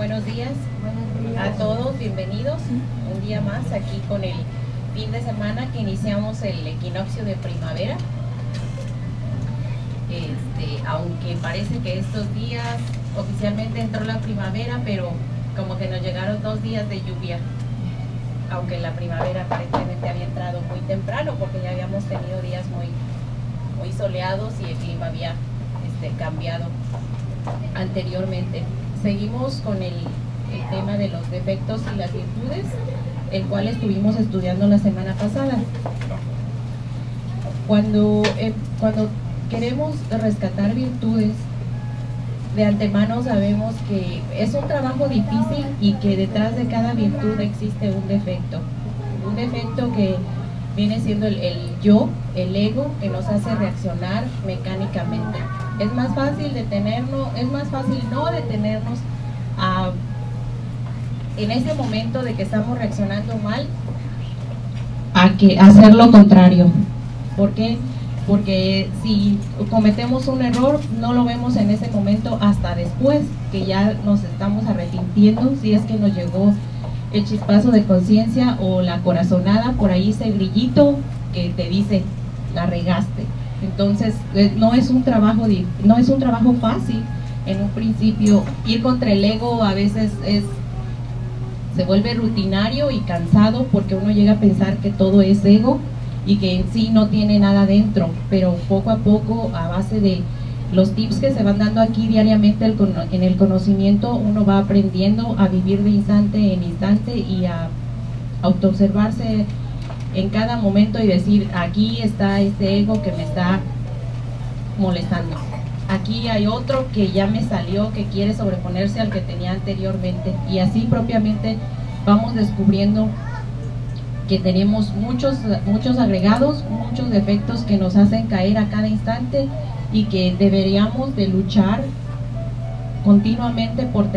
Buenos días a todos, bienvenidos un día más aquí con el fin de semana que iniciamos el equinoccio de primavera. Aunque parece que estos días oficialmente entró la primavera, pero como que nos llegaron 2 días de lluvia, aunque la primavera aparentemente había entrado muy temprano porque ya habíamos tenido días muy soleados y el clima había cambiado anteriormente. Seguimos con el tema de los defectos y las virtudes, el cual estuvimos estudiando la semana pasada. Cuando queremos rescatar virtudes, de antemano sabemos que es un trabajo difícil y que detrás de cada virtud existe un defecto que viene siendo el yo, el ego, que nos hace reaccionar mecánicamente. Es más fácil no detenernos en ese momento de que estamos reaccionando mal a que hacer lo contrario. ¿Por qué? Porque si cometemos un error no lo vemos en ese momento hasta después, que ya nos estamos arrepintiendo, si es que nos llegó el chispazo de conciencia o la corazonada, por ahí ese grillito que te dice, la regaste. Entonces no es un trabajo fácil en un principio. Ir contra el ego a veces se vuelve rutinario y cansado, porque uno llega a pensar que todo es ego y que en sí no tiene nada dentro, pero poco a poco, a base de los tips que se van dando aquí diariamente en el conocimiento, uno va aprendiendo a vivir de instante en instante y a autoobservarse en cada momento y decir, aquí está este ego que me está molestando, aquí hay otro que ya me salió, que quiere sobreponerse al que tenía anteriormente, y así propiamente vamos descubriendo que tenemos muchos agregados, muchos defectos que nos hacen caer a cada instante y que deberíamos de luchar continuamente por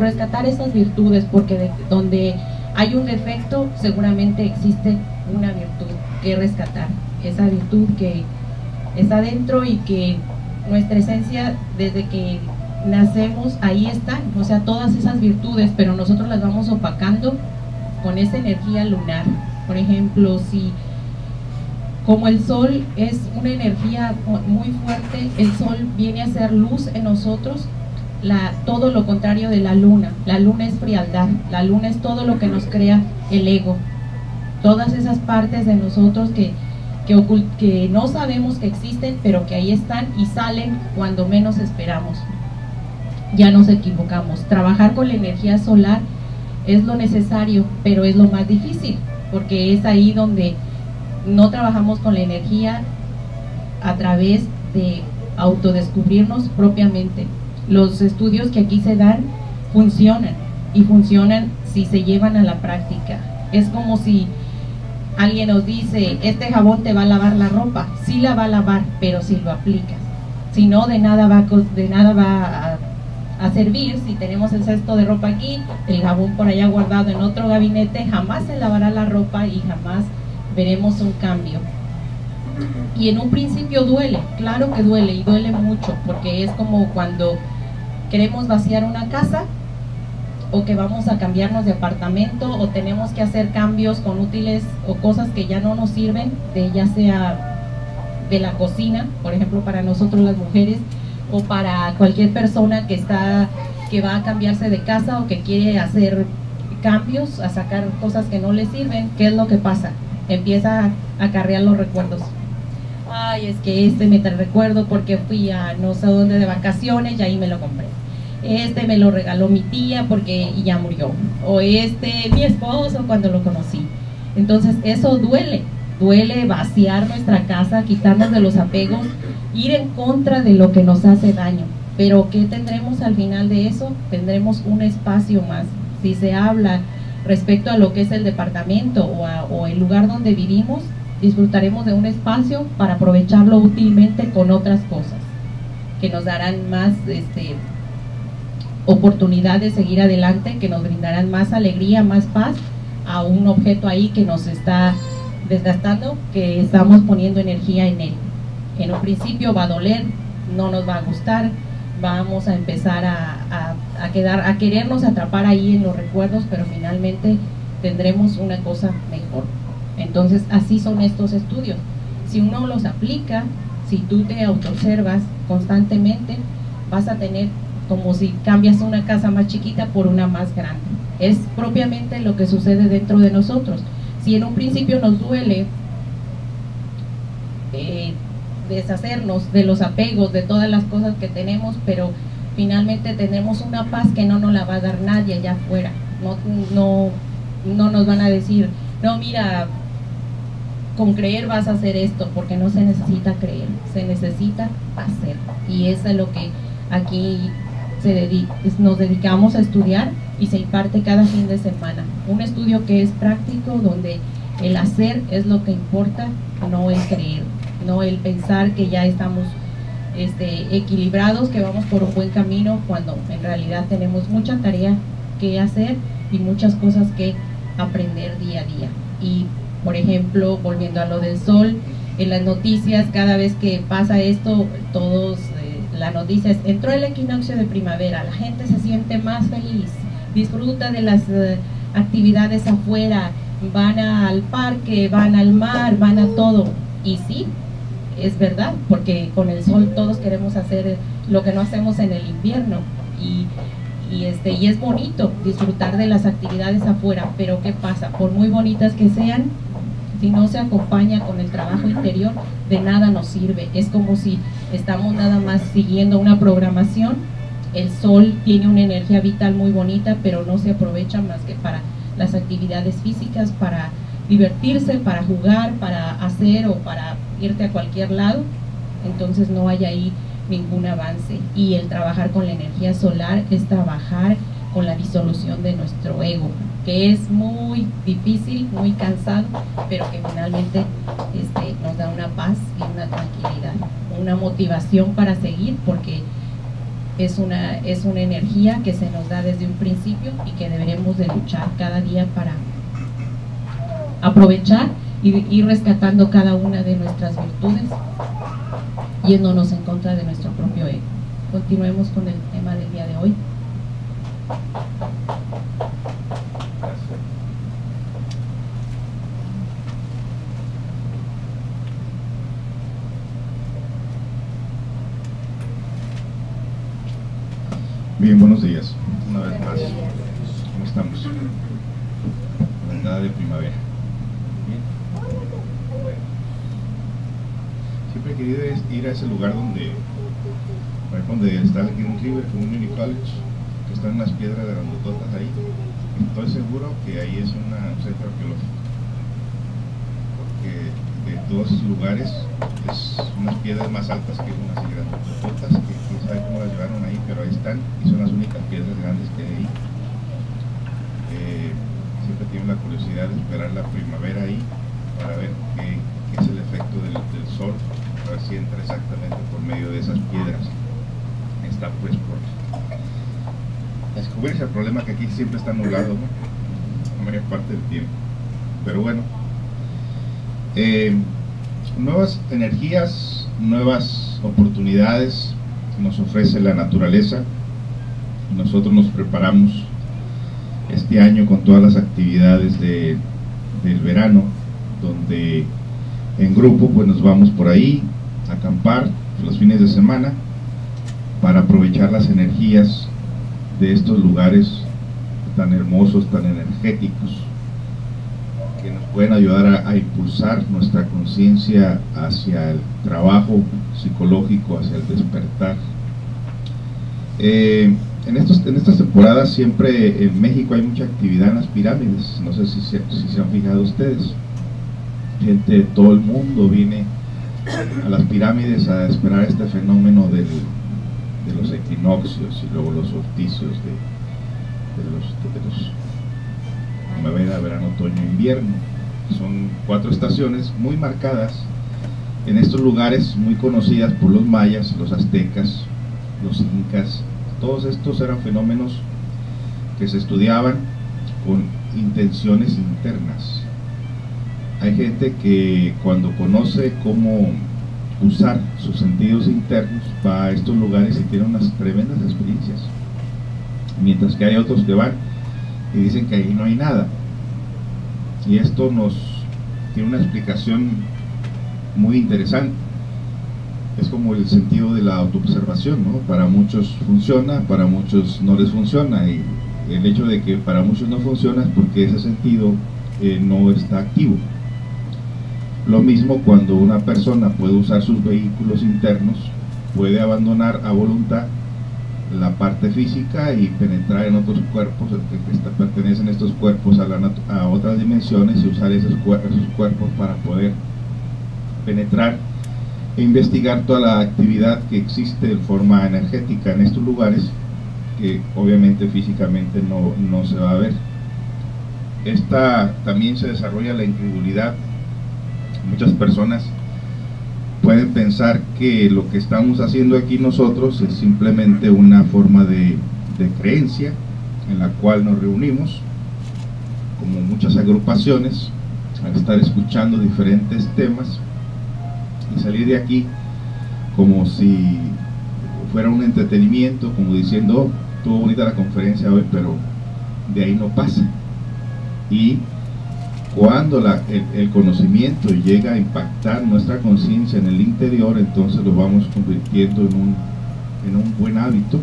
rescatar esas virtudes, porque donde hay un defecto seguramente existe una virtud que rescatar, esa virtud que está dentro y que nuestra esencia desde que nacemos ahí están, o sea, todas esas virtudes, pero nosotros las vamos opacando con esa energía lunar. Por ejemplo, si como el sol es una energía muy fuerte, el sol viene a ser luz en nosotros, todo lo contrario de la luna es frialdad, la luna es todo lo que nos crea el ego, todas esas partes de nosotros que no sabemos que existen, pero que ahí están y salen cuando menos esperamos. Ya nos equivocamos. Trabajar con la energía solar es lo necesario, pero es lo más difícil, porque es ahí donde no trabajamos con la energía a través de autodescubrirnos propiamente. Los estudios que aquí se dan funcionan, y funcionan si se llevan a la práctica. Es como si alguien nos dice, este jabón te va a lavar la ropa. Sí la va a lavar, pero si lo aplicas. Si no, de nada va a servir. Si tenemos el cesto de ropa aquí, el jabón por allá guardado en otro gabinete, jamás se lavará la ropa y jamás veremos un cambio. Y en un principio duele, claro que duele, y duele mucho, porque es como cuando queremos vaciar una casa, o que vamos a cambiarnos de apartamento, o tenemos que hacer cambios con útiles o cosas que ya no nos sirven, ya sea de la cocina, por ejemplo para nosotros las mujeres, o para cualquier persona que va a cambiarse de casa o que quiere hacer cambios, a sacar cosas que no le sirven. ¿Qué es lo que pasa? Empieza a acarrear los recuerdos. Ay, es que me trae recuerdo porque fui a no sé dónde de vacaciones y ahí me lo compré. Me lo regaló mi tía y ya murió. O mi esposo cuando lo conocí. Entonces eso duele vaciar nuestra casa, quitarnos de los apegos, ir en contra de lo que nos hace daño. Pero ¿qué tendremos al final de eso? Tendremos un espacio más. Si se habla respecto a lo que es el departamento o el lugar donde vivimos, disfrutaremos de un espacio para aprovecharlo útilmente con otras cosas que nos darán más oportunidad de seguir adelante, que nos brindarán más alegría, más paz, a un objeto ahí que nos está desgastando, que estamos poniendo energía en él. En un principio va a doler, no nos va a gustar, vamos a empezar a querernos atrapar ahí en los recuerdos, pero finalmente tendremos una cosa mejor. Entonces así son estos estudios. Si uno los aplica, si tú te autoobservas constantemente, vas a tener como si cambias una casa más chiquita por una más grande. Es propiamente lo que sucede dentro de nosotros. Si en un principio nos duele deshacernos de los apegos, de todas las cosas que tenemos, pero finalmente tenemos una paz que no nos la va a dar nadie allá afuera. No nos van a decir, no, mira, con creer vas a hacer esto, porque no se necesita creer, se necesita hacer. Y eso es lo que aquí nos dedicamos a estudiar y se imparte cada fin de semana. Un estudio que es práctico, donde el hacer es lo que importa, no el creer, no el pensar que ya estamos equilibrados, que vamos por un buen camino, cuando en realidad tenemos mucha tarea que hacer y muchas cosas que aprender día a día. Y por ejemplo, volviendo a lo del sol, en las noticias cada vez que pasa esto, la noticia es: entró el equinoccio de primavera, la gente se siente más feliz, disfruta de las actividades afuera, van al parque, van al mar, van a todo. Y sí, es verdad, porque con el sol todos queremos hacer lo que no hacemos en el invierno, y es bonito disfrutar de las actividades afuera, pero ¿qué pasa? Por muy bonitas que sean, si no se acompaña con el trabajo interior, de nada nos sirve. Es como si estamos nada más siguiendo una programación. El sol tiene una energía vital muy bonita, pero no se aprovecha más que para las actividades físicas, para divertirse, para jugar, para hacer o para irte a cualquier lado. Entonces no hay ahí ningún avance. Y el trabajar con la energía solar es trabajar con la disolución de nuestro ego, que es muy difícil, muy cansado, pero que finalmente nos da una paz y una tranquilidad, una motivación para seguir, porque es una energía que se nos da desde un principio y que deberemos de luchar cada día para aprovechar y ir rescatando cada una de nuestras virtudes, yéndonos en contra de nuestro propio ego. Continuemos con el tema del día de hoy. Bien, buenos días, una vez más. ¿Cómo estamos? La entrada de primavera. Bien. Siempre he querido ir a ese lugar donde está el Green River Community College, que están unas piedras grandototas ahí. Estoy seguro que ahí es un centro arqueológico, porque de todos esos lugares es unas piedras más altas que unas y grandototas, que quién sabe cómo las llevaron ahí, pero ahí están y son las únicas piedras grandes que hay ahí. Siempre tengo la curiosidad de esperar la primavera ahí para ver qué es el efecto del sol, a ver si entra exactamente por medio de esas piedras. Está pues por descubrirse el problema, que aquí siempre está nublado, ¿no?, la mayor parte del tiempo. Pero bueno, nuevas energías, nuevas oportunidades nos ofrece la naturaleza. Nosotros nos preparamos este año con todas las actividades del verano, donde en grupo pues nos vamos por ahí a acampar los fines de semana para aprovechar las energías de estos lugares tan hermosos, tan energéticos, que nos pueden ayudar a impulsar nuestra conciencia hacia el trabajo psicológico, hacia el despertar. En estas temporadas siempre en México hay mucha actividad en las pirámides. No sé si se han fijado ustedes. Gente de todo el mundo viene a las pirámides a esperar este fenómeno de los equinoccios y luego los solsticios de los primavera, verano, otoño, invierno. Son 4 estaciones muy marcadas en estos lugares, muy conocidas por los mayas, los aztecas, los incas. Todos estos eran fenómenos que se estudiaban con intenciones internas. Hay gente que cuando conoce cómo usar sus sentidos internos, va a estos lugares y tiene unas tremendas experiencias, mientras que hay otros que van y dicen que ahí no hay nada. Y esto nos tiene una explicación muy interesante. Es como el sentido de la autoobservación, ¿no? Para muchos funciona, para muchos no les funciona, y el hecho de que para muchos no funciona es porque ese sentido no está activo. Lo mismo cuando una persona puede usar sus vehículos internos, puede abandonar a voluntad la parte física y penetrar en otros cuerpos que pertenecen estos cuerpos a otras dimensiones, y usar esos cuerpos para poder penetrar e investigar toda la actividad que existe de forma energética en estos lugares, que obviamente físicamente no se va a ver. También se desarrolla la incredulidad. Muchas personas pueden pensar que lo que estamos haciendo aquí nosotros es simplemente una forma de creencia en la cual nos reunimos como muchas agrupaciones a estar escuchando diferentes temas y salir de aquí como si fuera un entretenimiento, como diciendo: oh, estuvo bonita la conferencia hoy, pero de ahí no pasa. Y cuando el conocimiento llega a impactar nuestra conciencia en el interior, entonces lo vamos convirtiendo en un buen hábito,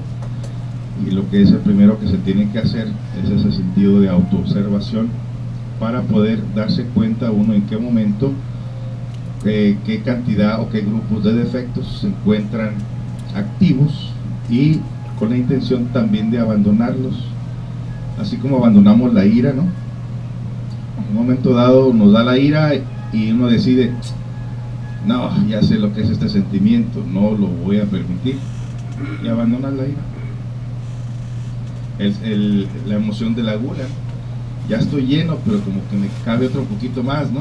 y lo que es el primero que se tiene que hacer es ese sentido de autoobservación para poder darse cuenta uno en qué momento, qué cantidad o qué grupos de defectos se encuentran activos, y con la intención también de abandonarlos, así como abandonamos la ira, ¿no? En un momento dado nos da la ira y uno decide: no, ya sé lo que es este sentimiento, no lo voy a permitir, y abandonas la ira. La emoción de la gula: ya estoy lleno, pero como que me cabe otro poquito más, ¿no?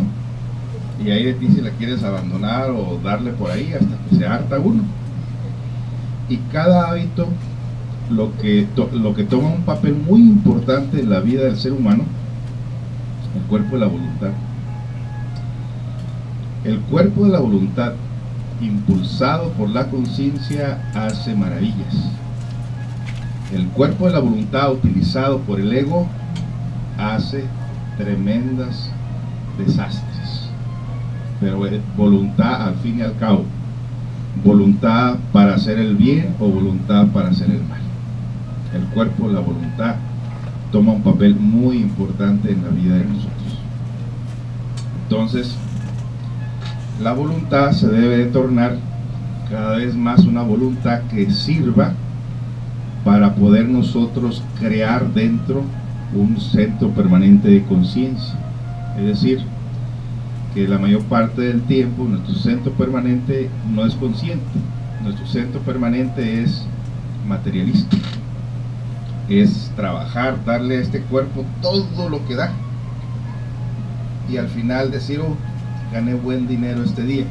Y ahí de ti si la quieres abandonar o darle por ahí hasta que se harta uno. Y cada hábito, lo que toma un papel muy importante en la vida del ser humano, el cuerpo de la voluntad. El cuerpo de la voluntad, impulsado por la conciencia, hace maravillas. El cuerpo de la voluntad, utilizado por el ego, hace tremendas desastres. Pero es voluntad al fin y al cabo. Voluntad para hacer el bien o voluntad para hacer el mal. El cuerpo de la voluntad toma un papel muy importante en la vida de nosotros. Entonces, la voluntad se debe de tornar cada vez más una voluntad que sirva para poder nosotros crear dentro un centro permanente de conciencia. Es decir, que la mayor parte del tiempo nuestro centro permanente no es consciente, nuestro centro permanente es materialista. Es trabajar, darle a este cuerpo todo lo que da, y al final decir: oh, gané buen dinero este día.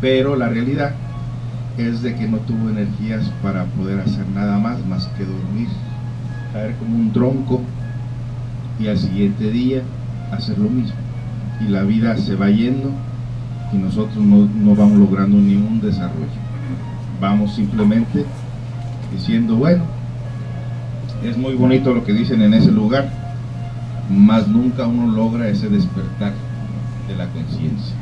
Pero la realidad es de que no tuvo energías para poder hacer nada más que dormir, caer como un tronco, y al siguiente día hacer lo mismo. Y la vida se va yendo y nosotros no vamos logrando ningún desarrollo. Vamos simplemente diciendo: bueno, es muy bonito lo que dicen en ese lugar, mas nunca uno logra ese despertar de la conciencia.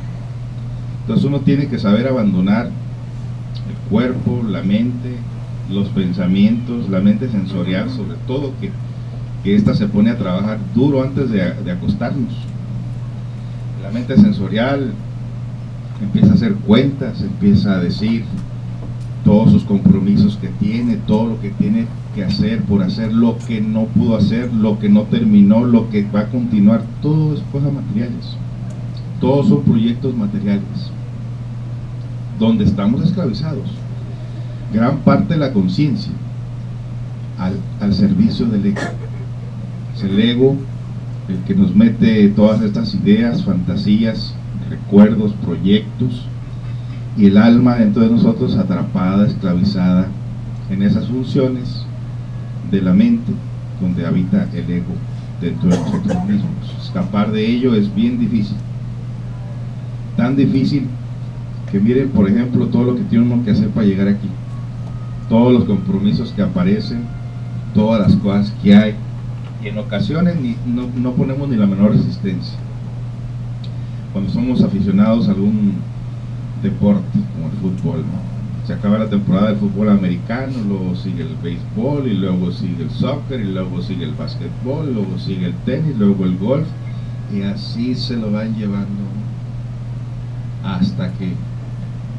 Entonces uno tiene que saber abandonar el cuerpo, la mente, los pensamientos, la mente sensorial, sobre todo, que esta se pone a trabajar duro antes de acostarnos. La mente sensorial empieza a hacer cuentas, empieza a decir todos sus compromisos que tiene, todo lo que tiene que hacer por hacer, lo que no pudo hacer, lo que no terminó, lo que va a continuar. Todo es cosas materiales, todos son proyectos materiales donde estamos esclavizados. Gran parte de la conciencia al servicio del ego. Es el ego el que nos mete todas estas ideas, fantasías, recuerdos, proyectos, y el alma dentro de nosotros atrapada, esclavizada en esas funciones de la mente donde habita el ego dentro de nosotros mismos. Escapar de ello es bien difícil, tan difícil que miren, por ejemplo, todo lo que tiene uno que hacer para llegar aquí, todos los compromisos que aparecen, todas las cosas que hay, y en ocasiones no ponemos ni la menor resistencia. Cuando somos aficionados a algún deporte como el fútbol, ¿no? Se acaba la temporada del fútbol americano, luego sigue el béisbol, y luego sigue el soccer, y luego sigue el básquetbol, luego sigue el tenis, luego el golf, y así se lo van llevando hasta que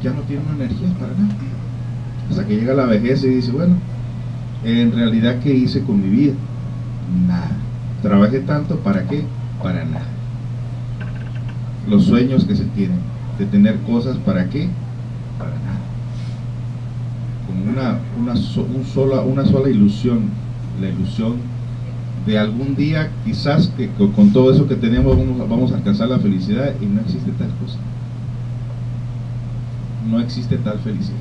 ya no tiene una energía para nada, hasta que llega la vejez y dice, bueno, en realidad, ¿qué hice con mi vida? Nada. Trabajé tanto, ¿para qué? Para nada. Los sueños que se tienen de tener cosas, ¿para qué? Para nada. Como una sola ilusión, la ilusión de algún día, quizás que con todo eso que tenemos vamos a alcanzar la felicidad, y no existe tal cosa. No existe tal felicidad.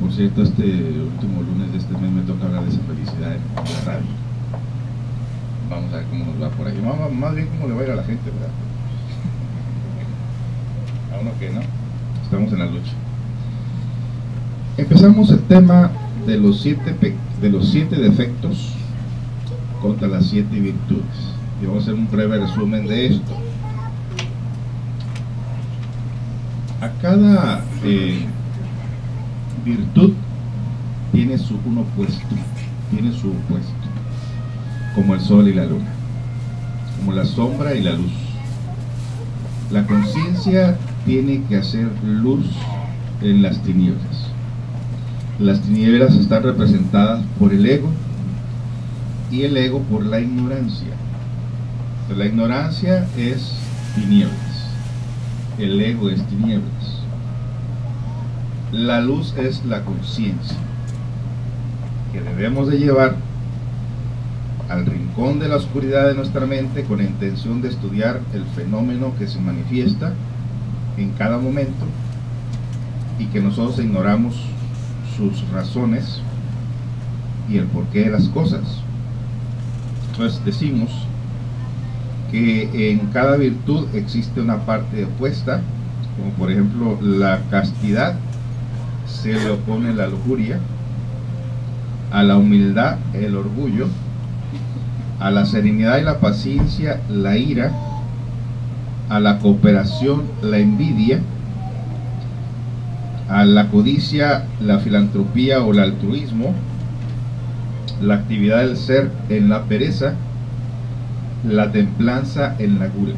Por cierto, este último lunes de este mes me toca hablar de esa felicidad en la radio. Vamos a ver cómo nos va por ahí. Más bien cómo le va a ir a la gente, ¿verdad? A uno que no, estamos en la lucha. Empezamos el tema de los 7 defectos contra las 7 virtudes. Y vamos a hacer un breve resumen de esto. A cada virtud tiene un opuesto, como el sol y la luna, como la sombra y la luz. La conciencia tiene que hacer luz en las tinieblas. Las tinieblas están representadas por el ego, y el ego por la ignorancia. La ignorancia es tinieblas, el ego es tinieblas. La luz es la conciencia, que debemos de llevar al rincón de la oscuridad de nuestra mente con la intención de estudiar el fenómeno que se manifiesta en cada momento y que nosotros ignoramos sus razones y el porqué de las cosas. Entonces decimos que en cada virtud existe una parte opuesta, como por ejemplo la castidad se le opone la lujuria, a la humildad el orgullo, a la serenidad y la paciencia la ira, a la cooperación la envidia, a la codicia la filantropía o el altruismo, la actividad del ser en la pereza, la templanza en la gula.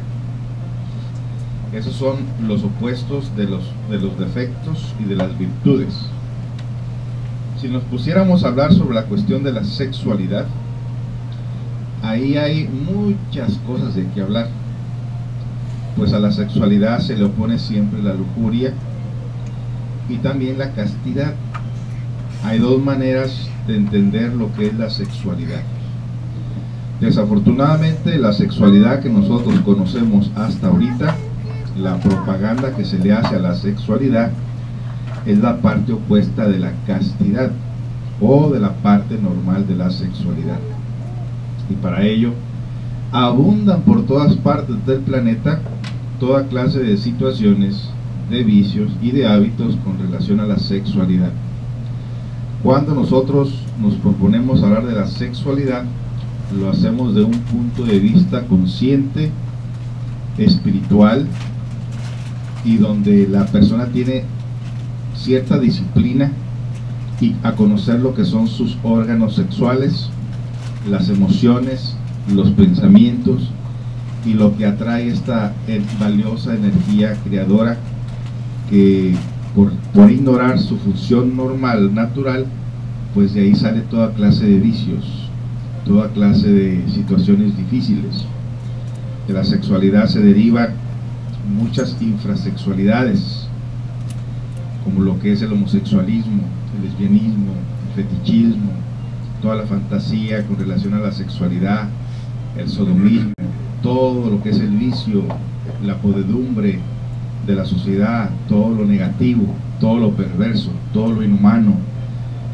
Esos son los opuestos de los defectos y de las virtudes. Si nos pusiéramos a hablar sobre la cuestión de la sexualidad, ahí hay muchas cosas de que hablar, pues a la sexualidad se le opone siempre la lujuria y también la castidad. Hay dos maneras de entender lo que es la sexualidad. Desafortunadamente, la sexualidad que nosotros conocemos hasta ahorita, la propaganda que se le hace a la sexualidad, es la parte opuesta de la castidad o de la parte normal de la sexualidad. Y para ello abundan por todas partes del planeta toda clase de situaciones, de vicios y de hábitos con relación a la sexualidad. Cuando nosotros nos proponemos hablar de la sexualidad, lo hacemos de un punto de vista consciente, espiritual, y donde la persona tiene cierta disciplina y a conocer lo que son sus órganos sexuales, las emociones, los pensamientos y lo que atrae esta valiosa energía creadora que por ignorar su función normal, natural, pues de ahí sale toda clase de vicios, toda clase de situaciones difíciles. De la sexualidad se derivan muchas infrasexualidades, como lo que es el homosexualismo, el lesbianismo, el fetichismo, toda la fantasía con relación a la sexualidad, el sodomismo, todo lo que es el vicio, la podredumbre de la sociedad, todo lo negativo, todo lo perverso, todo lo inhumano,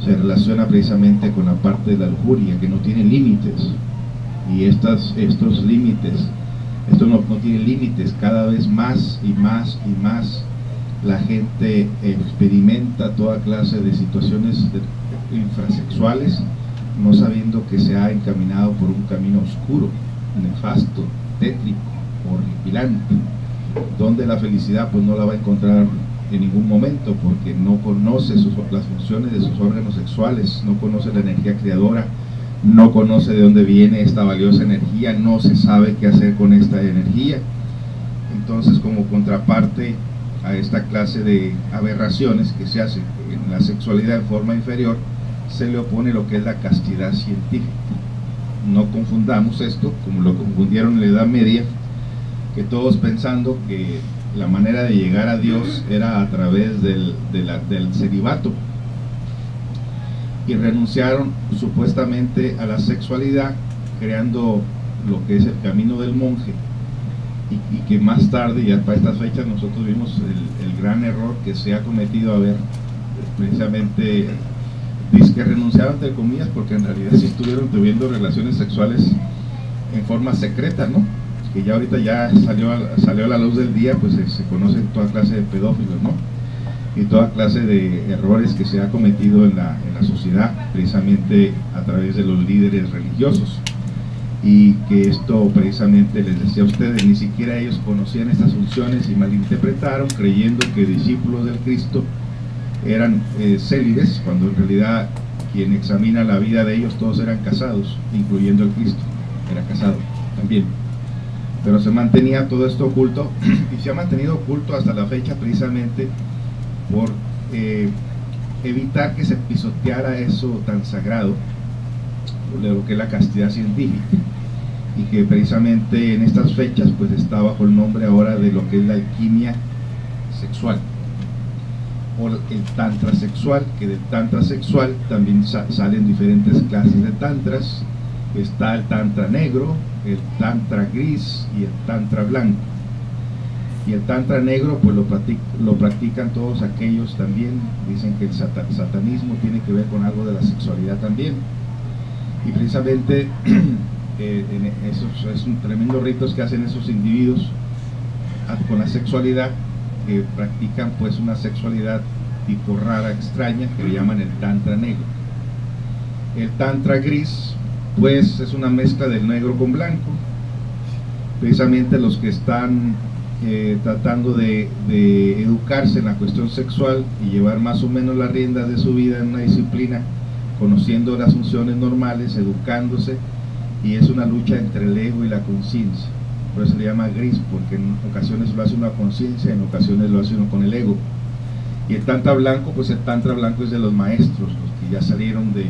se relaciona precisamente con la parte de la lujuria, que no tiene límites. Y estos límites, esto no tiene límites, cada vez más y más y más la gente experimenta toda clase de situaciones infrasexuales, no sabiendo que se ha encaminado por un camino oscuro, nefasto, tétrico, horripilante, donde la felicidad pues no la va a encontrar en ningún momento, porque no conoce las funciones de sus órganos sexuales, no conoce la energía creadora, no conoce de dónde viene esta valiosa energía, no se sabe qué hacer con esta energía. Entonces, como contraparte a esta clase de aberraciones que se hacen en la sexualidad en forma inferior, se le opone lo que es la castidad científica. No confundamos esto, como lo confundieron en la Edad Media, que todos pensando que la manera de llegar a Dios era a través del celibato, y renunciaron supuestamente a la sexualidad, creando lo que es el camino del monje, y que más tarde, ya para estas fechas, nosotros vimos el gran error que se ha cometido, a ver, precisamente, dice que renunciaron entre comillas, porque en realidad sí estuvieron teniendo relaciones sexuales en forma secreta, ¿no? Que ya ahorita ya salió a la luz del día, pues se conocen toda clase de pedófilos, ¿no? Y toda clase de errores que se ha cometido en la sociedad, precisamente a través de los líderes religiosos. Y que esto precisamente, les decía a ustedes, ni siquiera ellos conocían estas funciones y malinterpretaron, creyendo que discípulos del Cristo eran célibes, cuando en realidad quien examina la vida de ellos, todos eran casados, incluyendo el Cristo, era casado también. Pero se mantenía todo esto oculto, y se ha mantenido oculto hasta la fecha, precisamente por evitar que se pisoteara eso tan sagrado, lo que es la castidad científica, y que precisamente en estas fechas pues está bajo el nombre ahora de lo que es la alquimia sexual, o el tantra sexual, que del tantra sexual también salen diferentes clases de tantras. Está el tantra negro, el tantra gris y el tantra blanco. Y el tantra negro pues lo practican todos aquellos también, dicen que el satanismo tiene que ver con algo de la sexualidad también, y precisamente esos es un tremendo ritos que hacen esos individuos con la sexualidad, que practican pues una sexualidad tipo rara, extraña, que le llaman el tantra negro. El tantra gris pues es una mezcla del negro con blanco. Precisamente los que están tratando de educarse en la cuestión sexual y llevar más o menos las riendas de su vida en una disciplina, conociendo las funciones normales, educándose, y es una lucha entre el ego y la conciencia. Por eso se le llama gris, porque en ocasiones lo hace una conciencia, en ocasiones lo hace uno con el ego. Y el tantra blanco, pues el tantra blanco es de los maestros, los que ya salieron de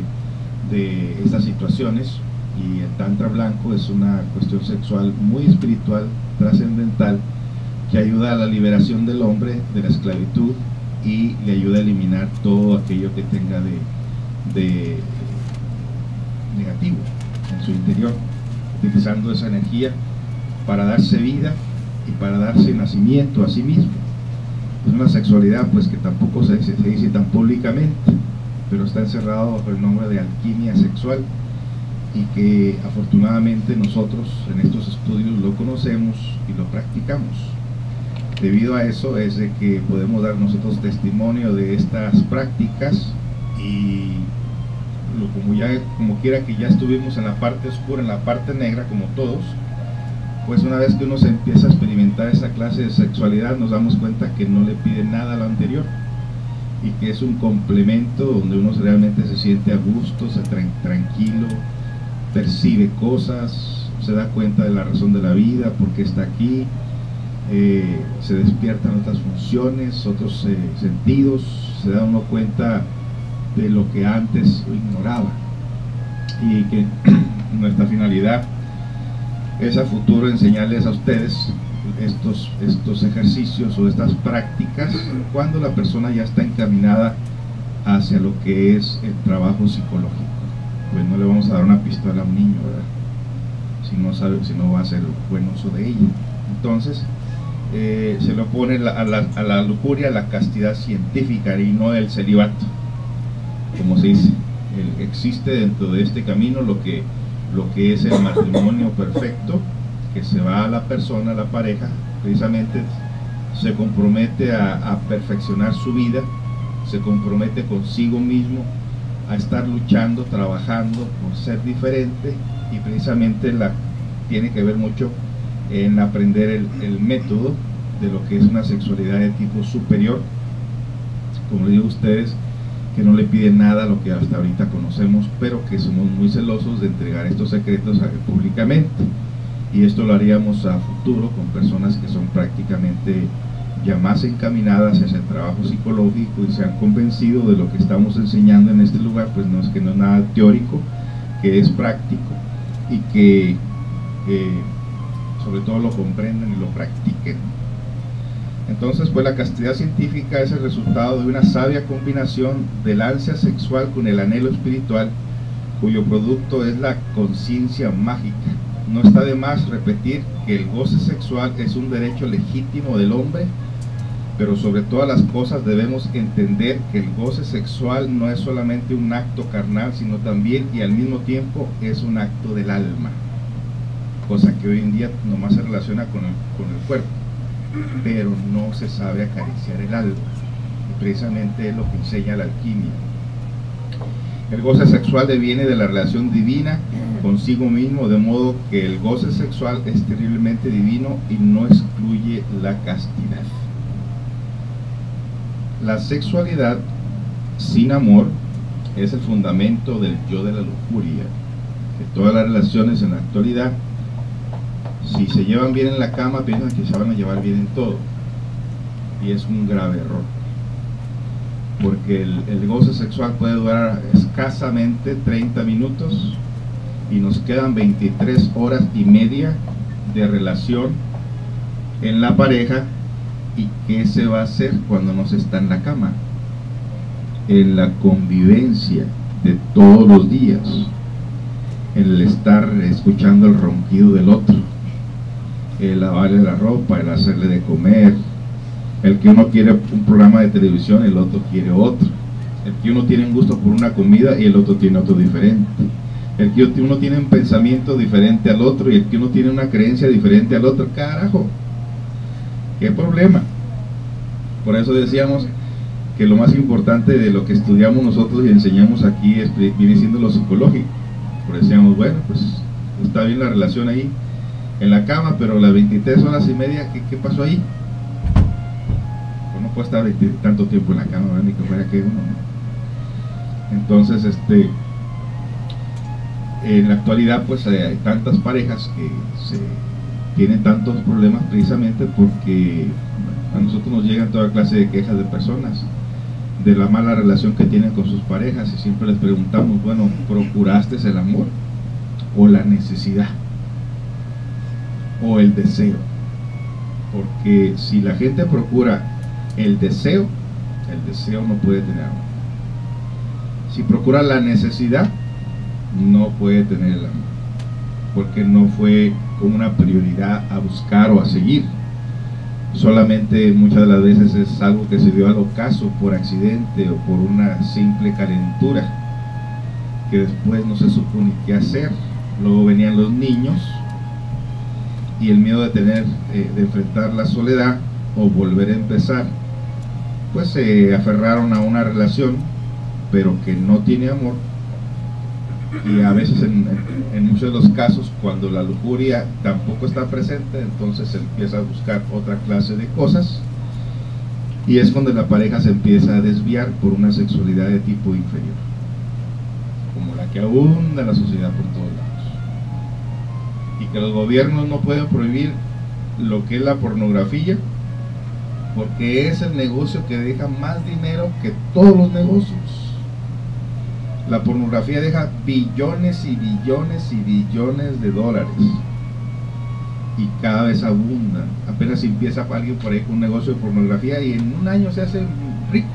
estas situaciones, y el tantra blanco es una cuestión sexual muy espiritual, trascendental, que ayuda a la liberación del hombre de la esclavitud y le ayuda a eliminar todo aquello que tenga de negativo en su interior, utilizando esa energía para darse vida y para darse nacimiento a sí mismo. Es una sexualidad pues que tampoco se dice tan públicamente, pero está encerrado bajo el nombre de alquimia sexual, y que afortunadamente nosotros en estos estudios lo conocemos y lo practicamos. Debido a eso es de que podemos dar nosotros testimonio de estas prácticas, y como quiera que ya estuvimos en la parte oscura, en la parte negra, como todos, pues una vez que uno se empieza a experimentar esa clase de sexualidad, nos damos cuenta que no le pide nada a lo anterior, y que es un complemento donde uno realmente se siente a gusto, se tranquilo, percibe cosas, se da cuenta de la razón de la vida, por qué está aquí, se despiertan otras funciones, otros sentidos, se da uno cuenta de lo que antes ignoraba, y que nuestra finalidad es a futuro enseñarles a ustedes estos ejercicios o estas prácticas cuando la persona ya está encaminada hacia lo que es el trabajo psicológico. Pues no le vamos a dar una pistola a un niño, ¿verdad? Si no va a hacer buen uso de ella. Entonces se le opone a la lujuria, la castidad científica, y no el celibato, como se dice. Existe dentro de este camino lo que es el matrimonio perfecto, que se va a la persona, a la pareja, precisamente se compromete a perfeccionar su vida, se compromete consigo mismo a estar luchando, trabajando por ser diferente, y precisamente tiene que ver mucho en aprender el método de lo que es una sexualidad de tipo superior, como les digo a ustedes, que no le piden nada a lo que hasta ahorita conocemos, pero que somos muy celosos de entregar estos secretos públicamente, y esto lo haríamos a futuro con personas que son prácticamente ya más encaminadas hacia el trabajo psicológico y se han convencido de lo que estamos enseñando en este lugar, pues no es nada teórico, que es práctico, y que sobre todo lo comprenden y lo practiquen. Entonces, pues la castidad científica es el resultado de una sabia combinación del ansia sexual con el anhelo espiritual, cuyo producto es la conciencia mágica. No está de más repetir que el goce sexual es un derecho legítimo del hombre, pero sobre todas las cosas debemos entender que el goce sexual no es solamente un acto carnal, sino también y al mismo tiempo es un acto del alma, cosa que hoy en día nomás se relaciona con el cuerpo, pero no se sabe acariciar el alma, y precisamente es lo que enseña la alquimia. El goce sexual deviene de la relación divina consigo mismo, de modo que el goce sexual es terriblemente divino y no excluye la castidad. La sexualidad sin amor es el fundamento del yo de la lujuria, que todas las relaciones en la actualidad, si se llevan bien en la cama, piensan que se van a llevar bien en todo, y es un grave error, porque el goce sexual puede durar escasamente 30 minutos y nos quedan 23 horas y media de relación en la pareja. ¿Y qué se va a hacer cuando no se está en la cama? En la convivencia de todos los días, el estar escuchando el ronquido del otro, el lavarle la ropa, el hacerle de comer, el que uno quiere un programa de televisión, el otro quiere otro, el que uno tiene un gusto por una comida y el otro tiene otro diferente, el que uno tiene un pensamiento diferente al otro y el que uno tiene una creencia diferente al otro. Carajo, ¿qué problema? Por eso decíamos que lo más importante de lo que estudiamos nosotros y enseñamos aquí viene siendo lo psicológico. Por eso decíamos, bueno, pues está bien la relación ahí en la cama, pero las 23 horas y media, ¿qué pasó ahí? Pues no puede estar tanto tiempo en la cama, ¿verdad? Ni que fuera que uno, ¿no? Entonces, en la actualidad pues hay tantas parejas que tienen tantos problemas precisamente porque a nosotros nos llegan toda clase de quejas de personas de la mala relación que tienen con sus parejas, y siempre les preguntamos, bueno, ¿procuraste el amor o la necesidad o el deseo? Porque si la gente procura el deseo no puede tener amor. Si procura la necesidad, no puede tener el amor, porque no fue como una prioridad a buscar o a seguir. Solamente muchas de las veces es algo que se dio al ocaso por accidente o por una simple calentura, que después no se supo ni qué hacer. Luego venían los niños y el miedo de enfrentar la soledad o volver a empezar, pues se aferraron a una relación pero que no tiene amor. Y a veces en muchos de los casos, cuando la lujuria tampoco está presente, entonces se empieza a buscar otra clase de cosas, y es cuando la pareja se empieza a desviar por una sexualidad de tipo inferior, como la que abunda en la sociedad por todos lados. Y que los gobiernos no pueden prohibir lo que es la pornografía, porque es el negocio que deja más dinero que todos los negocios. La pornografía deja billones y billones y billones de dólares, y cada vez abundan. Apenas empieza alguien por ahí con un negocio de pornografía y en un año se hace rico,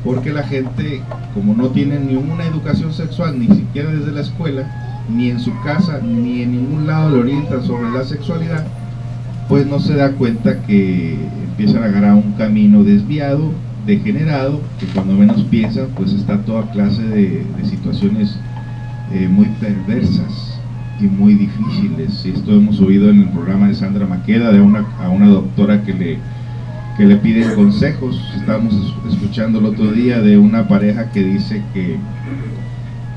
porque la gente, como no tiene ni una educación sexual, ni siquiera desde la escuela, ni en su casa, ni en ningún lado le orientan sobre la sexualidad, pues no se da cuenta que empiezan a agarrar un camino desviado, degenerado, que cuando menos piensan pues está toda clase de situaciones muy perversas y muy difíciles. Esto hemos oído en el programa de Sandra Maqueda, a una doctora que le piden consejos. Estábamos escuchando el otro día de una pareja que dice que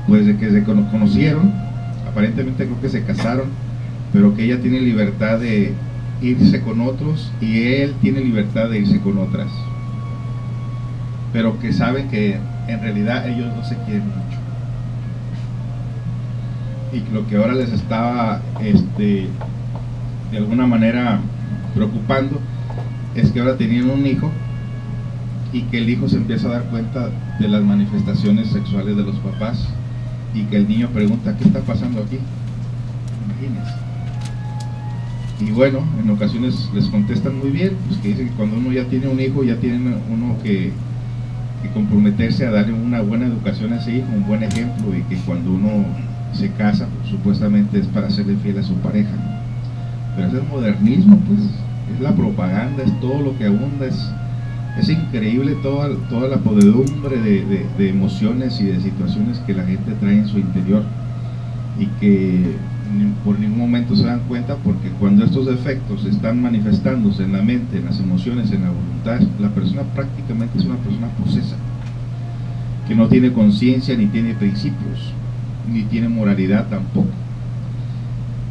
pues de que se conocieron, aparentemente creo que se casaron, pero que ella tiene libertad de irse con otros y él tiene libertad de irse con otras, pero que saben que en realidad ellos no se quieren mucho, y lo que ahora les estaba de alguna manera preocupando es que ahora tenían un hijo y que el hijo se empieza a dar cuenta de las manifestaciones sexuales de los papás y que el niño pregunta: ¿qué está pasando aquí? Imagínense. Y bueno, en ocasiones les contestan muy bien, pues que dicen que cuando uno ya tiene un hijo, ya tiene uno que comprometerse a darle una buena educación a ese hijo, un buen ejemplo, y que cuando uno se casa, pues, supuestamente es para serle fiel a su pareja. Pero ese es modernismo, pues, es la propaganda, es todo lo que abunda, es increíble toda la podredumbre de emociones y de situaciones que la gente trae en su interior y que por ningún momento se dan cuenta, porque cuando estos efectos están manifestándose en la mente, en las emociones, en la voluntad, la persona prácticamente es una persona posesa, que no tiene conciencia, ni tiene principios, ni tiene moralidad tampoco.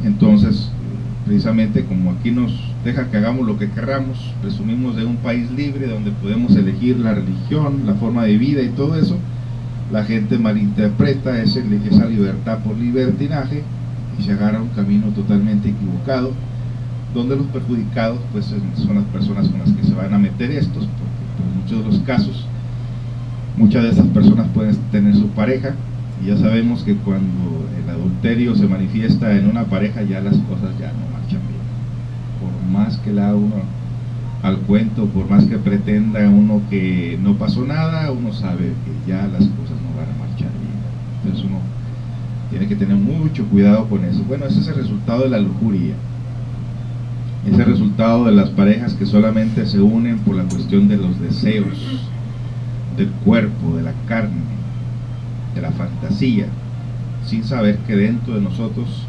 Entonces, precisamente como aquí nos deja que hagamos lo que querramos, presumimos de un país libre donde podemos elegir la religión, la forma de vida y todo eso, la gente malinterpreta esa libertad por libertinaje y se agarra un camino totalmente equivocado, donde los perjudicados pues son las personas con las que se van a meter estos, porque en muchos de los casos, muchas de esas personas pueden tener su pareja, y ya sabemos que cuando el adulterio se manifiesta en una pareja, ya las cosas ya no marchan bien. Por más que le haga uno al cuento, por más que pretenda uno que no pasó nada, uno sabe que ya las cosas no van a marchar bien. Entonces uno tiene que tener mucho cuidado con eso. Bueno, ese es el resultado de la lujuria, es el resultado de las parejas que solamente se unen por la cuestión de los deseos del cuerpo, de la carne, de la fantasía, sin saber que dentro de nosotros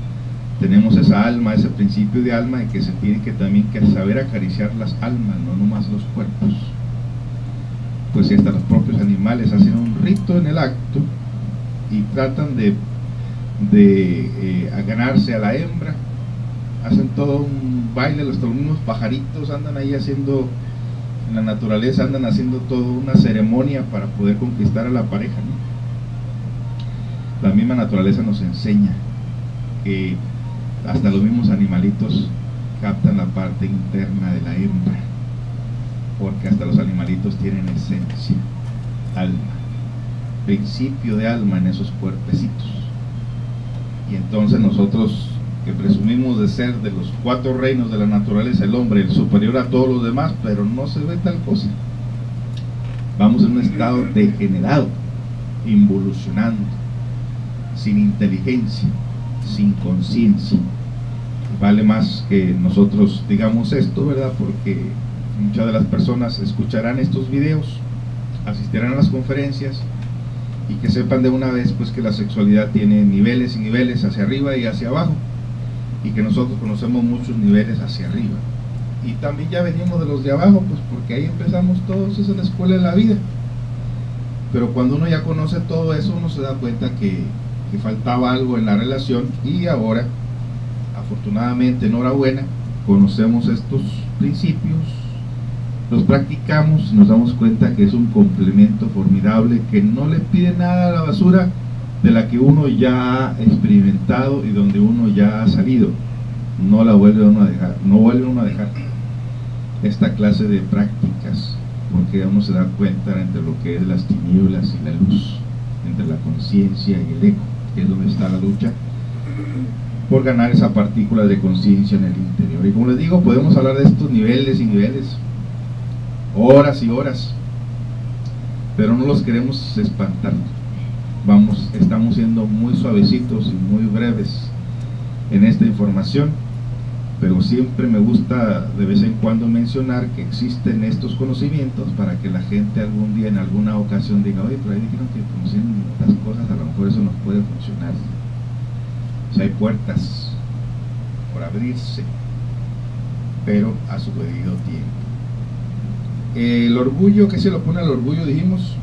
tenemos esa alma, ese principio de alma, y que se tiene que también que saber acariciar las almas, no nomás los cuerpos. Pues si hasta los propios animales hacen un rito en el acto y tratan de ganarse a la hembra, hacen todo un baile, hasta los mismos pajaritos andan ahí haciendo, en la naturaleza andan haciendo toda una ceremonia para poder conquistar a la pareja, ¿no? La misma naturaleza nos enseña que hasta los mismos animalitos captan la parte interna de la hembra, porque hasta los animalitos tienen esencia, alma, principio de alma en esos cuerpecitos. Y entonces nosotros, que presumimos de ser de los 4 reinos de la naturaleza, el hombre, el superior a todos los demás, pero no se ve tal cosa. Vamos en un estado degenerado, involucionando, sin inteligencia, sin conciencia. Vale más que nosotros digamos esto, ¿verdad? Porque muchas de las personas escucharán estos videos, asistirán a las conferencias, y que sepan de una vez pues que la sexualidad tiene niveles y niveles hacia arriba y hacia abajo, y que nosotros conocemos muchos niveles hacia arriba, y también ya venimos de los de abajo, pues porque ahí empezamos todos, esa es la escuela de la vida. Pero cuando uno ya conoce todo eso, uno se da cuenta que faltaba algo en la relación, y ahora, afortunadamente, enhorabuena, conocemos estos principios, los practicamos y nos damos cuenta que es un complemento formidable que no le pide nada a la basura de la que uno ya ha experimentado y donde uno ya ha salido. No la vuelve uno a dejar, no vuelve uno a dejar esta clase de prácticas, porque uno se da cuenta entre lo que es las tinieblas y la luz, entre la conciencia y el ego, que es donde está la lucha por ganar esa partícula de conciencia en el interior. Y como les digo, podemos hablar de estos niveles y niveles, horas y horas, pero no los queremos espantar. Estamos siendo muy suavecitos y muy breves en esta información, pero siempre me gusta de vez en cuando mencionar que existen estos conocimientos para que la gente algún día, en alguna ocasión, diga: oye, pero ahí dijeron que conocían estas cosas, a lo mejor eso nos puede funcionar. Si hay puertas por abrirse, pero a su debido tiempo. El orgullo, ¿qué se lo pone al orgullo? Dijimos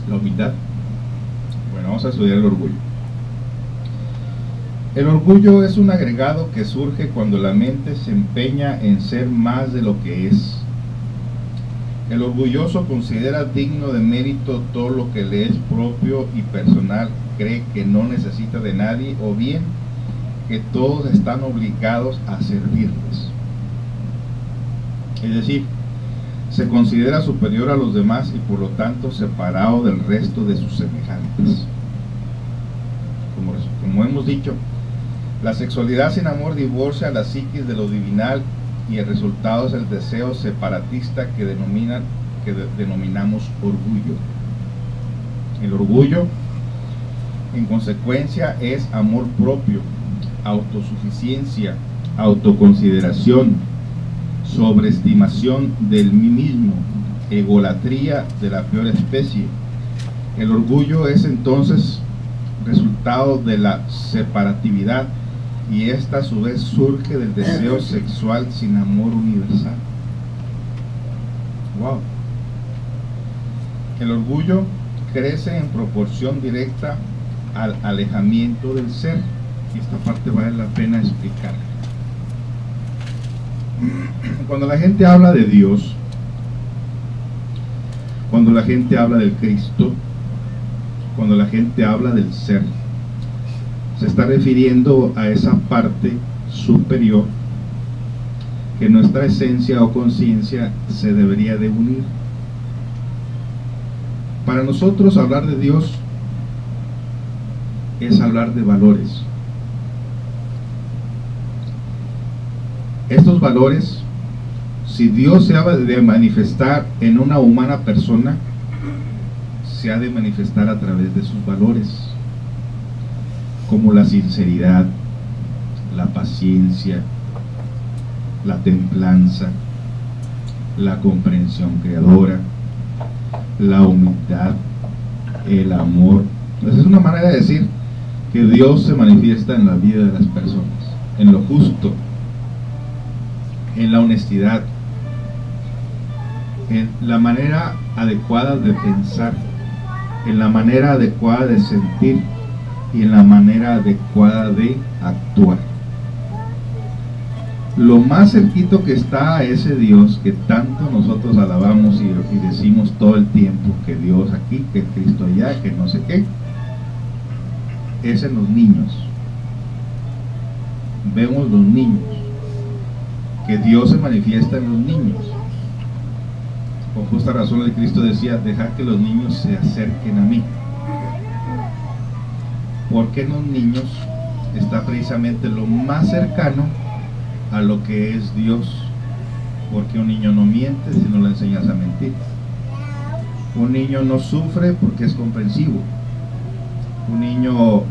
la humildad. Bueno, vamos a estudiar el orgullo. El orgullo es un agregado que surge cuando la mente se empeña en ser más de lo que es. El orgulloso considera digno de mérito todo lo que le es propio y personal, cree que no necesita de nadie o bien que todos están obligados a servirles. Es decir, se considera superior a los demás y por lo tanto separado del resto de sus semejantes. Como hemos dicho, la sexualidad sin amor divorcia a la psiquis de lo divinal y el resultado es el deseo separatista que denominamos orgullo. El orgullo, en consecuencia, es amor propio, autosuficiencia, autoconsideración, sobreestimación del mí mismo, egolatría de la peor especie. El orgullo es entonces resultado de la separatividad y esta a su vez surge del deseo sexual sin amor universal. Wow. El orgullo crece en proporción directa al alejamiento del ser. Y esta parte vale la pena explicar. Cuando la gente habla de Dios, cuando la gente habla del Cristo, cuando la gente habla del ser, se está refiriendo a esa parte superior que nuestra esencia o conciencia se debería de unir. Para nosotros hablar de Dios es hablar de valores. Estos valores, si Dios se ha de manifestar en una humana persona, se ha de manifestar a través de sus valores, como la sinceridad, la paciencia, la templanza, la comprensión creadora, la humildad, el amor. Esa es una manera de decir que Dios se manifiesta en la vida de las personas, en lo justo, en la honestidad, en la manera adecuada de pensar, en la manera adecuada de sentir y en la manera adecuada de actuar. Lo más cerquito que está a ese Dios que tanto nosotros alabamos y decimos todo el tiempo que Dios aquí, que Cristo allá, que no sé qué, es en los niños. Vemos los niños, que Dios se manifiesta en los niños. Con justa razón el Cristo decía, dejad que los niños se acerquen a mí. Porque en los niños está precisamente lo más cercano a lo que es Dios. Porque un niño no miente si no le enseñas a mentir. Un niño no sufre porque es comprensivo. Un niño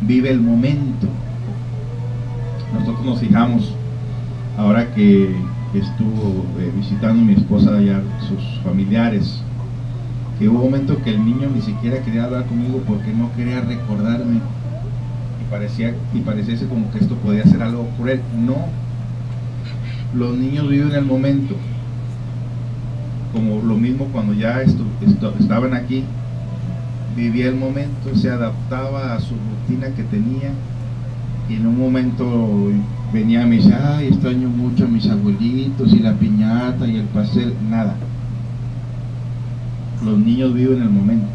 vive el momento. Nosotros nos fijamos, ahora que estuvo visitando mi esposa allá, sus familiares, que hubo un momento que el niño ni siquiera quería hablar conmigo porque no quería recordarme y pareciese como que esto podía ser algo cruel. No, los niños viven el momento, como lo mismo cuando ya estaban aquí, vivía el momento, se adaptaba a su rutina que tenía y en un momento venía y me dice, ay, extraño mucho a mis abuelitos y la piñata y el pastel. Nada. Los niños viven el momento,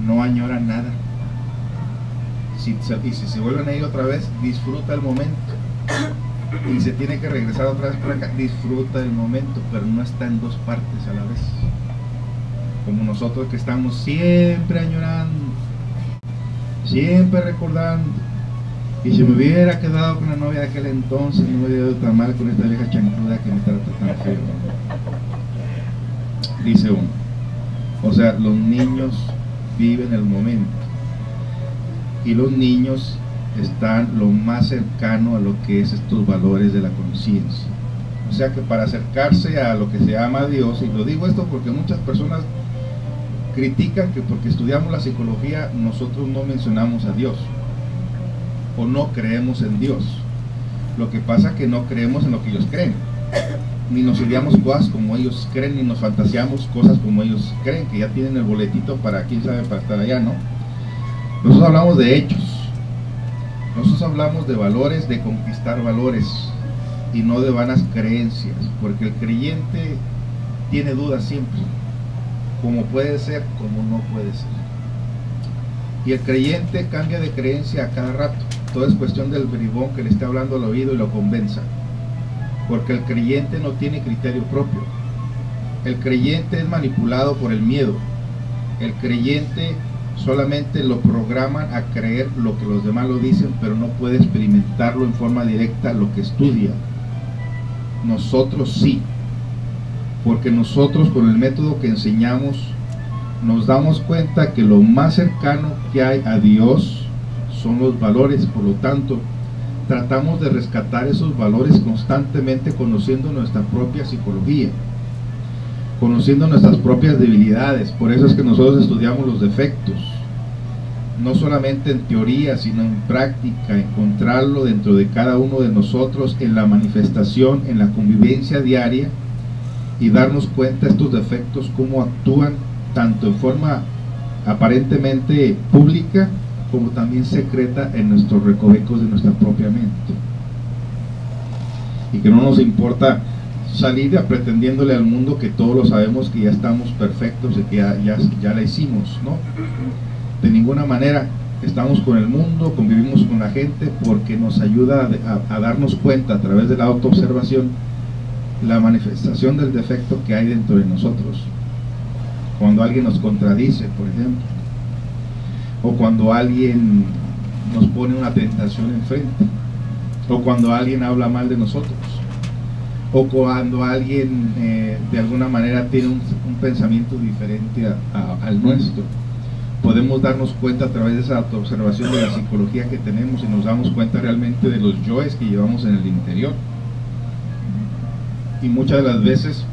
no añoran nada. Y si se vuelven a ir otra vez, disfruta el momento. Y se tiene que regresar otra vez por acá, disfruta el momento, pero no está en dos partes a la vez. Como nosotros que estamos siempre añorando, siempre recordando. Y si me hubiera quedado con la novia de aquel entonces, no me hubiera ido tan mal con esta vieja chancluda que me trata tan feo. Dice uno. O sea, los niños viven el momento. Y los niños están lo más cercano a lo que es estos valores de la conciencia. O sea que para acercarse a lo que se llama Dios, y lo digo esto porque muchas personas critican que porque estudiamos la psicología nosotros no mencionamos a Dios o no creemos en Dios. Lo que pasa es que no creemos en lo que ellos creen, ni nos ideamos cosas como ellos creen, ni nos fantaseamos cosas como ellos creen, que ya tienen el boletito para quién sabe para estar allá, ¿no? Nosotros hablamos de hechos, nosotros hablamos de valores, de conquistar valores y no de vanas creencias, porque el creyente tiene dudas siempre, como puede ser, como no puede ser, y el creyente cambia de creencia a cada rato. Todo es cuestión del bribón que le esté hablando al oído y lo convenza, porque el creyente no tiene criterio propio. El creyente es manipulado por el miedo. El creyente solamente lo programan a creer lo que los demás lo dicen, pero no puede experimentarlo en forma directa lo que estudia. Nosotros sí, porque nosotros con el método que enseñamos nos damos cuenta que lo más cercano que hay a Dios son los valores. Por lo tanto, tratamos de rescatar esos valores constantemente, conociendo nuestra propia psicología, conociendo nuestras propias debilidades. Por eso es que nosotros estudiamos los defectos, no solamente en teoría, sino en práctica, encontrarlo dentro de cada uno de nosotros, en la manifestación, en la convivencia diaria, y darnos cuenta de estos defectos, cómo actúan tanto en forma aparentemente pública como también secreta en nuestros recovecos de nuestra propia mente, y que no nos importa salir pretendiéndole al mundo que todos lo sabemos, que ya estamos perfectos y que ya la hicimos, ¿no? De ninguna manera. Estamos con el mundo, convivimos con la gente porque nos ayuda a darnos cuenta a través de la autoobservación la manifestación del defecto que hay dentro de nosotros. Cuando alguien nos contradice, por ejemplo, o cuando alguien nos pone una tentación enfrente, o cuando alguien habla mal de nosotros, o cuando alguien de alguna manera tiene un pensamiento diferente al nuestro. Podemos darnos cuenta a través de esa autoobservación de la psicología que tenemos, y nos damos cuenta realmente de los yoes que llevamos en el interior. Y muchas de las veces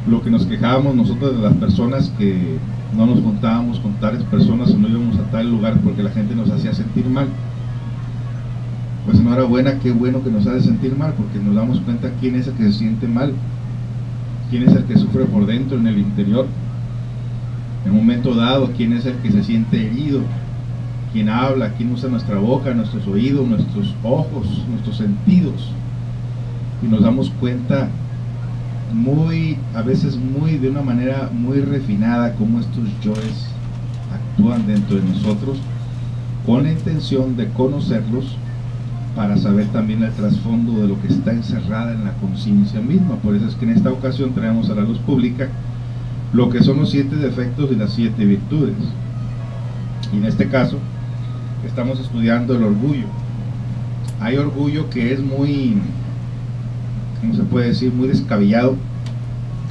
lo que nos quejábamos nosotros de las personas, que no nos juntábamos con tales personas o no íbamos a tal lugar porque la gente nos hacía sentir mal. Pues enhorabuena, qué bueno que nos hace sentir mal, porque nos damos cuenta quién es el que se siente mal, quién es el que sufre por dentro, en el interior, en un momento dado, quién es el que se siente herido, quién habla, quién usa nuestra boca, nuestros oídos, nuestros ojos, nuestros sentidos, y nos damos cuenta a veces de una manera muy refinada, cómo estos yoes actúan dentro de nosotros, con la intención de conocerlos, para saber también el trasfondo de lo que está encerrada en la conciencia misma. Por eso es que en esta ocasión traemos a la luz pública lo que son los 7 defectos y las 7 virtudes. Y en este caso estamos estudiando el orgullo. Hay orgullo que es muy, ¿cómo se puede decir?, muy descabellado,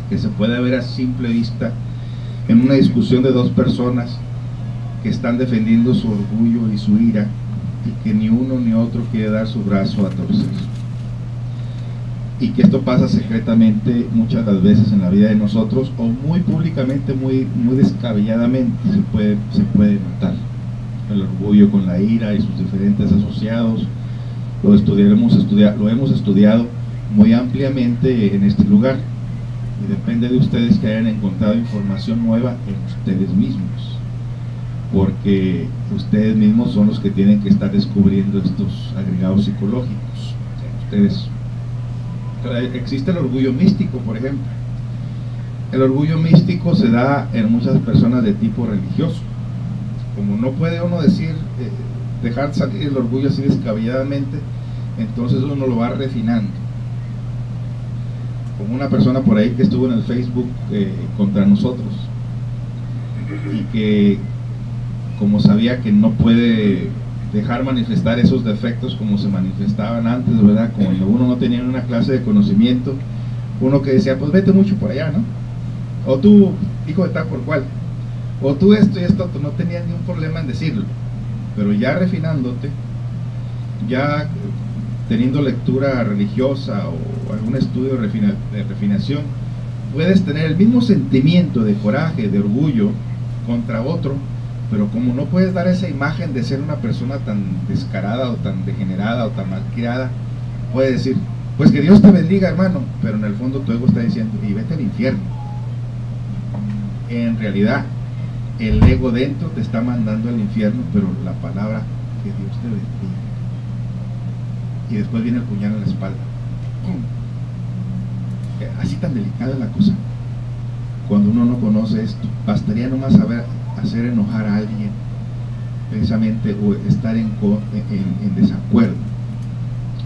que se puede ver a simple vista en una discusión de dos personas que están defendiendo su orgullo y su ira, y que ni uno ni otro quiere dar su brazo a torcer, y que esto pasa secretamente muchas de las veces en la vida de nosotros, o muy públicamente, muy descabelladamente se puede notar el orgullo con la ira y sus diferentes asociados. Lo hemos estudiado muy ampliamente en este lugar, y depende de ustedes que hayan encontrado información nueva en ustedes mismos, porque ustedes mismos son los que tienen que estar descubriendo estos agregados psicológicos. Ustedes. Existe el orgullo místico, por ejemplo. El orgullo místico se da en muchas personas de tipo religioso. Como no puede uno dejar salir el orgullo así descabelladamente, entonces uno lo va refinando. Como una persona por ahí que estuvo en el Facebook contra nosotros, y que, como sabía que no puede dejar manifestar esos defectos como se manifestaban antes, ¿verdad? Como uno no tenía una clase de conocimiento, uno que decía, pues vete mucho por allá, ¿no? O tú, hijo de tal por cual, o tú esto y esto, no tenía ningún problema en decirlo. pero ya refinándote, ya teniendo lectura religiosa o algún estudio de refinación, puedes tener el mismo sentimiento de coraje, de orgullo contra otro, pero como no puedes dar esa imagen de ser una persona tan descarada o tan degenerada o tan malcriada, puedes decir, pues que Dios te bendiga, hermano, pero en el fondo tu ego está diciendo, y vete al infierno. En realidad, el ego dentro te está mandando al infierno, pero la palabra, que Dios te bendiga. Y después viene el puñal en la espalda. Así tan delicada es la cosa. Cuando uno no conoce esto, bastaría nomás saber hacer enojar a alguien, precisamente, o estar en desacuerdo.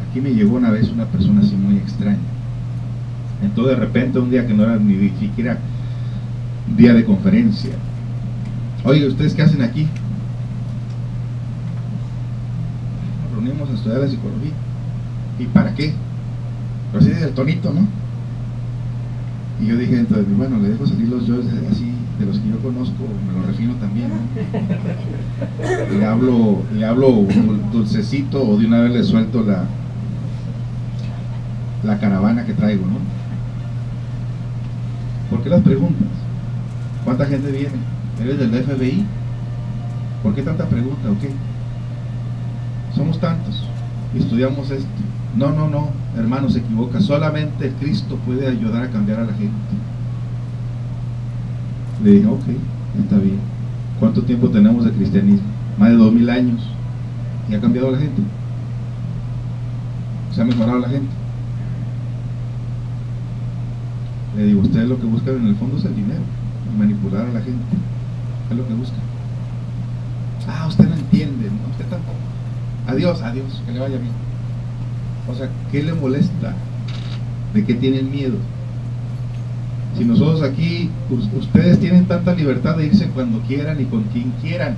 Aquí me llegó una vez una persona así muy extraña. Entonces de repente, un día que no era ni siquiera día de conferencia, oye, ¿ustedes qué hacen aquí? Nos reunimos a estudiar la psicología. ¿Y para qué? Pero así es el tonito, ¿no? Y yo dije entonces, bueno, le dejo salir los yo así, de los que yo conozco, me lo refino también, ¿no? Le hablo dulcecito, o de una vez le suelto la caravana que traigo, ¿no? ¿Por qué las preguntas? ¿Cuánta gente viene? ¿Eres del FBI? ¿Por qué tanta pregunta o qué? Somos tantos y estudiamos esto. No, hermano, se equivoca. Solamente Cristo puede ayudar a cambiar a la gente. Le dije, ok, está bien. ¿Cuánto tiempo tenemos de cristianismo? Más de 2000 años. ¿Y ha cambiado la gente? ¿Se ha mejorado la gente? Le digo, ustedes lo que buscan en el fondo es el dinero, manipular a la gente. Es lo que buscan. Ah, usted no entiende, ¿no? Usted tampoco. Adiós, que le vaya bien. O sea, ¿qué le molesta? ¿De qué tienen miedo? Si nosotros aquí, ustedes tienen tanta libertad de irse cuando quieran y con quien quieran.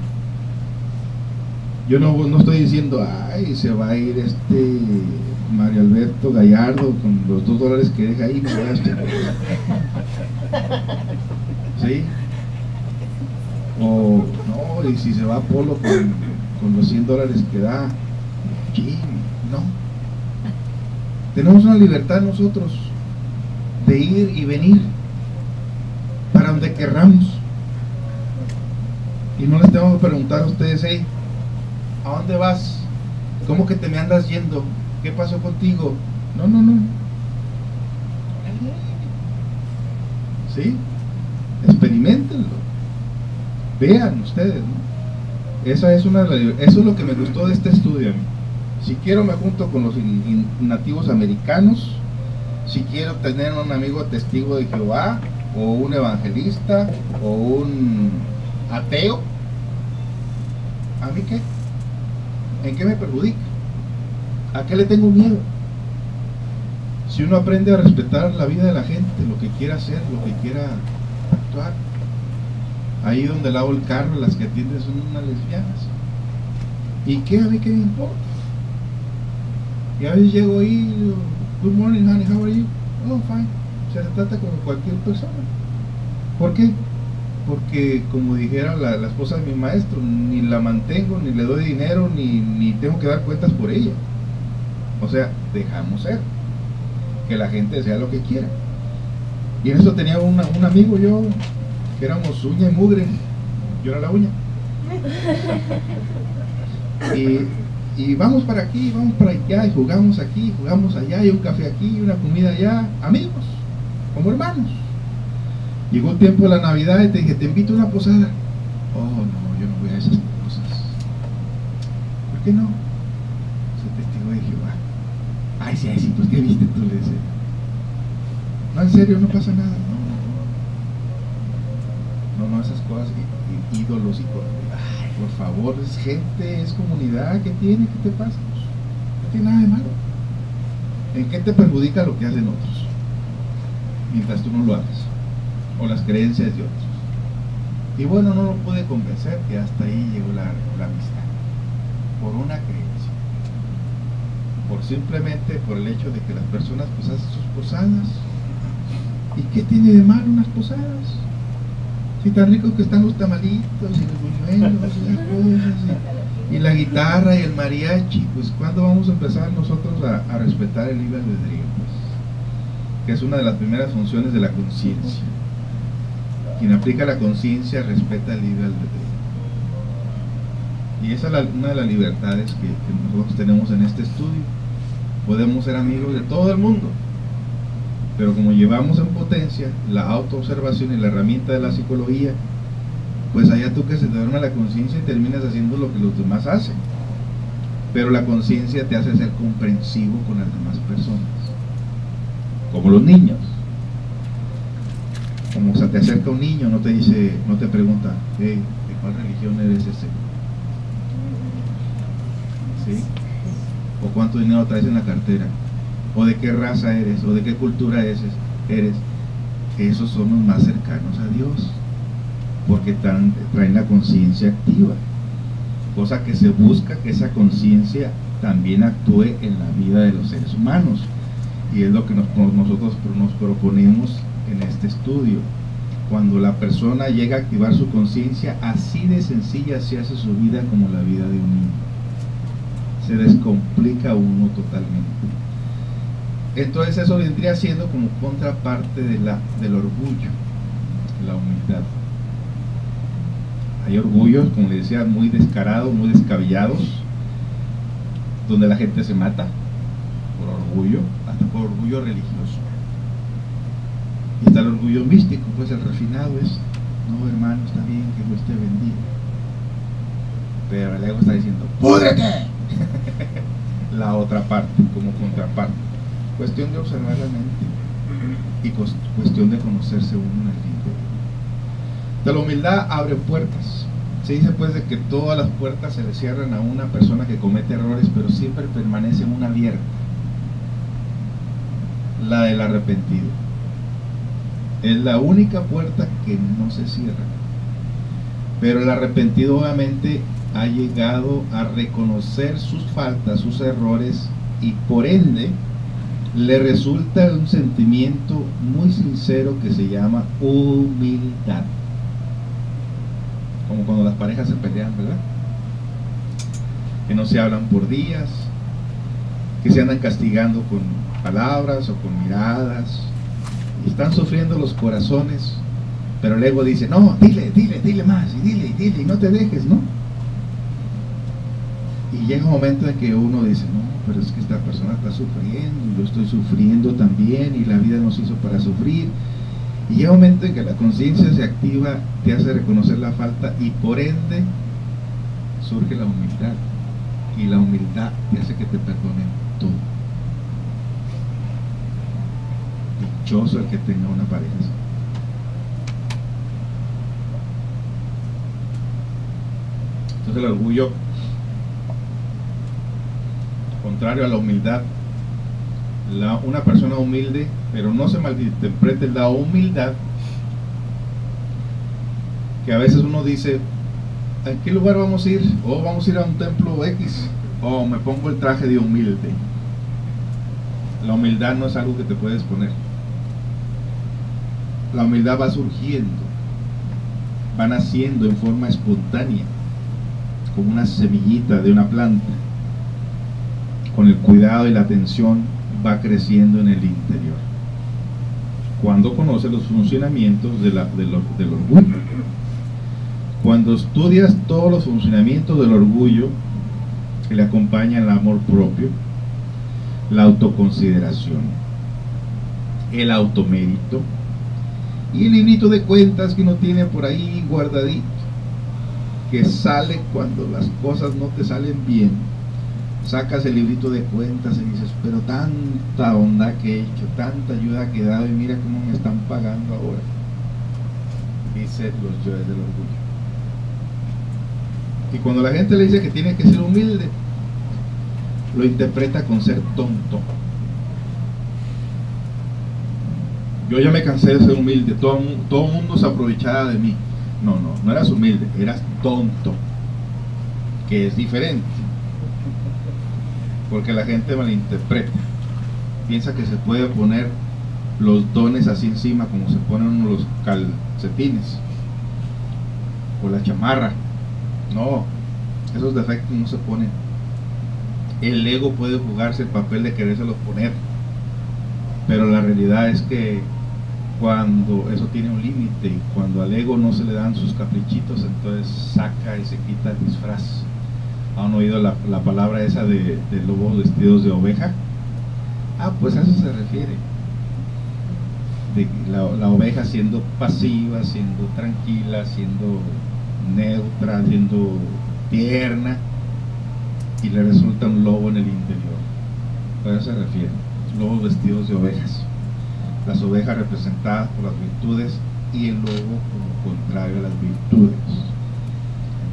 Yo no estoy diciendo, ay, se va a ir Mario Alberto Gallardo con los $2 que deja ahí, me voy a ¿sí? O no, y si se va a Polo con los $100 que da, ¿qué? No. Tenemos una libertad nosotros de ir y venir para donde querramos, y no les tengo que preguntar a ustedes, hey, ¿a dónde vas? ¿Cómo que te me andas yendo? ¿Qué pasó contigo? No. ¿Sí? Experimentenlo, vean ustedes, ¿no? Eso es lo que me gustó de este estudio. Si quiero me junto con los nativos americanos, si quiero tener un amigo testigo de Jehová, o un evangelista, o un ateo, ¿a mí qué? ¿En qué me perjudica? ¿A qué le tengo miedo? Si uno aprende a respetar la vida de la gente, lo que quiera hacer, lo que quiera actuar. Ahí donde lavo el carro, las que atienden son unas lesbianas. ¿Y qué? ¿A mí qué me importa? Y a veces llego ahí y digo, good morning honey, how are you? Oh, fine. Se trata como cualquier persona. ¿Por qué? Porque, como dijera la esposa de mi maestro, ni la mantengo, ni le doy dinero, ni tengo que dar cuentas por ella. O sea, dejamos ser, que la gente sea lo que quiera. Y en eso tenía un amigo yo, que éramos uña y mugre. Yo era la uña. Y vamos para aquí, vamos para allá, y jugamos aquí, jugamos allá, y un café aquí, y una comida allá, amigos, como hermanos. Llegó el tiempo de la Navidad y te dije, te invito a una posada. Oh, no, yo no voy a esas cosas. ¿Por qué no? Soy testigo de Jehová. Ay, sí, pues ¿qué viste tú? Le decía. No, en serio, no pasa nada. No, esas cosas, ídolos y cosas. Ay, por favor, es gente, es comunidad, ¿qué tiene? ¿Qué te pasa? No tiene nada de malo. ¿En qué te perjudica lo que hacen otros? Mientras tú no lo hagas, o las creencias de otros. Y bueno, no lo pude convencer, que hasta ahí llegó la amistad, por una creencia, simplemente por el hecho de que las personas pues hacen sus posadas. ¿Y qué tiene de malo unas posadas? Si tan ricos que están los tamalitos y los buñuelos y las cosas, Y la guitarra y el mariachi, pues ¿cuándo vamos a empezar nosotros a respetar el libre albedrío? Pues, que es una de las primeras funciones de la conciencia. Quien aplica la conciencia respeta el libre albedrío. Y esa es una de las libertades que nosotros tenemos en este estudio. Podemos ser amigos de todo el mundo, pero como llevamos en potencia la autoobservación y la herramienta de la psicología, pues allá tú que se te duerme la conciencia y terminas haciendo lo que los demás hacen. Pero la conciencia te hace ser comprensivo con las demás personas, como los niños. Como se te acerca un niño, no te dice, no te pregunta, hey, ¿de cuál religión eres ese? ¿Sí? O cuánto dinero traes en la cartera, o de qué raza eres, o de qué cultura eres. Esos son los más cercanos a Dios, porque traen la conciencia activa, cosa que se busca que esa conciencia también actúe en la vida de los seres humanos, y es lo que nosotros nos proponemos en este estudio. Cuando la persona llega a activar su conciencia, así de sencilla se hace su vida como la vida de un niño. Se descomplica uno totalmente. Entonces eso vendría siendo como contraparte del orgullo, la humildad. Hay orgullos, como les decía, muy descarados, muy descabellados, donde la gente se mata por orgullo, hasta por orgullo religioso. Y está el orgullo místico, pues el refinado es, no hermano, está bien, que Dios te bendiga. Pero el ego está diciendo, ¡púdrete! La otra parte, como contraparte. Cuestión de observar la mente y cuestión de conocerse uno en el interior. De la humildad abre puertas. Se dice pues de que todas las puertas se le cierran a una persona que comete errores, pero siempre permanece una abierta, la del arrepentido. Es la única puerta que no se cierra. Pero el arrepentido obviamente ha llegado a reconocer sus faltas, sus errores, y por ende le resulta un sentimiento muy sincero que se llama humildad. Como cuando las parejas se pelean, ¿verdad? Que no se hablan por días, que se andan castigando con palabras o con miradas, y están sufriendo los corazones, pero el ego dice, no, dile más, y dile, y no te dejes, ¿no? Y llega un momento en que uno dice, no, pero es que esta persona está sufriendo, y yo estoy sufriendo también, y la vida nos hizo para sufrir. Y llega un momento en que la conciencia se activa, te hace reconocer la falta, y por ende surge la humildad. Y la humildad te hace que te perdonen todo. Dichoso el que tenga una pareja así. Entonces el orgullo, contrario a la humildad, una persona humilde, pero no se malinterprete la humildad, que a veces uno dice, ¿a qué lugar vamos a ir? O vamos a ir a un templo X, o me pongo el traje de humilde. La humildad no es algo que te puedes poner. La humildad va surgiendo, va naciendo en forma espontánea, como una semillita de una planta. Con el cuidado y la atención va creciendo en el interior, cuando conoce los funcionamientos del orgullo. Cuando estudias todos los funcionamientos del orgullo, que le acompañan el amor propio, la autoconsideración, el automérito y el librito de cuentas que uno tiene por ahí guardadito, que sale cuando las cosas no te salen bien. Sacas el librito de cuentas y dices, pero tanta bondad que he hecho, tanta ayuda que he dado, y mira cómo me están pagando ahora. Dice los yoes del orgullo. Y cuando la gente le dice que tiene que ser humilde, lo interpreta con ser tonto. Yo ya me cansé de ser humilde, todo el mundo se aprovechaba de mí. No eras humilde, eras tonto, que es diferente. Porque la gente malinterpreta, piensa que se puede poner los dones así encima, como se ponen uno los calcetines o la chamarra. No, Esos defectos no se ponen. El ego puede jugarse el papel de querérselos poner, pero la realidad es que cuando eso tiene un límite y cuando al ego no se le dan sus caprichitos, entonces saca y se quita el disfraz. ¿Han oído la palabra esa de lobos vestidos de oveja? Pues a eso se refiere. De la oveja siendo pasiva, siendo tranquila, siendo neutra, siendo tierna, y le resulta un lobo en el interior. A eso se refiere, lobos vestidos de ovejas. Las ovejas representadas por las virtudes y el lobo como contrario a las virtudes.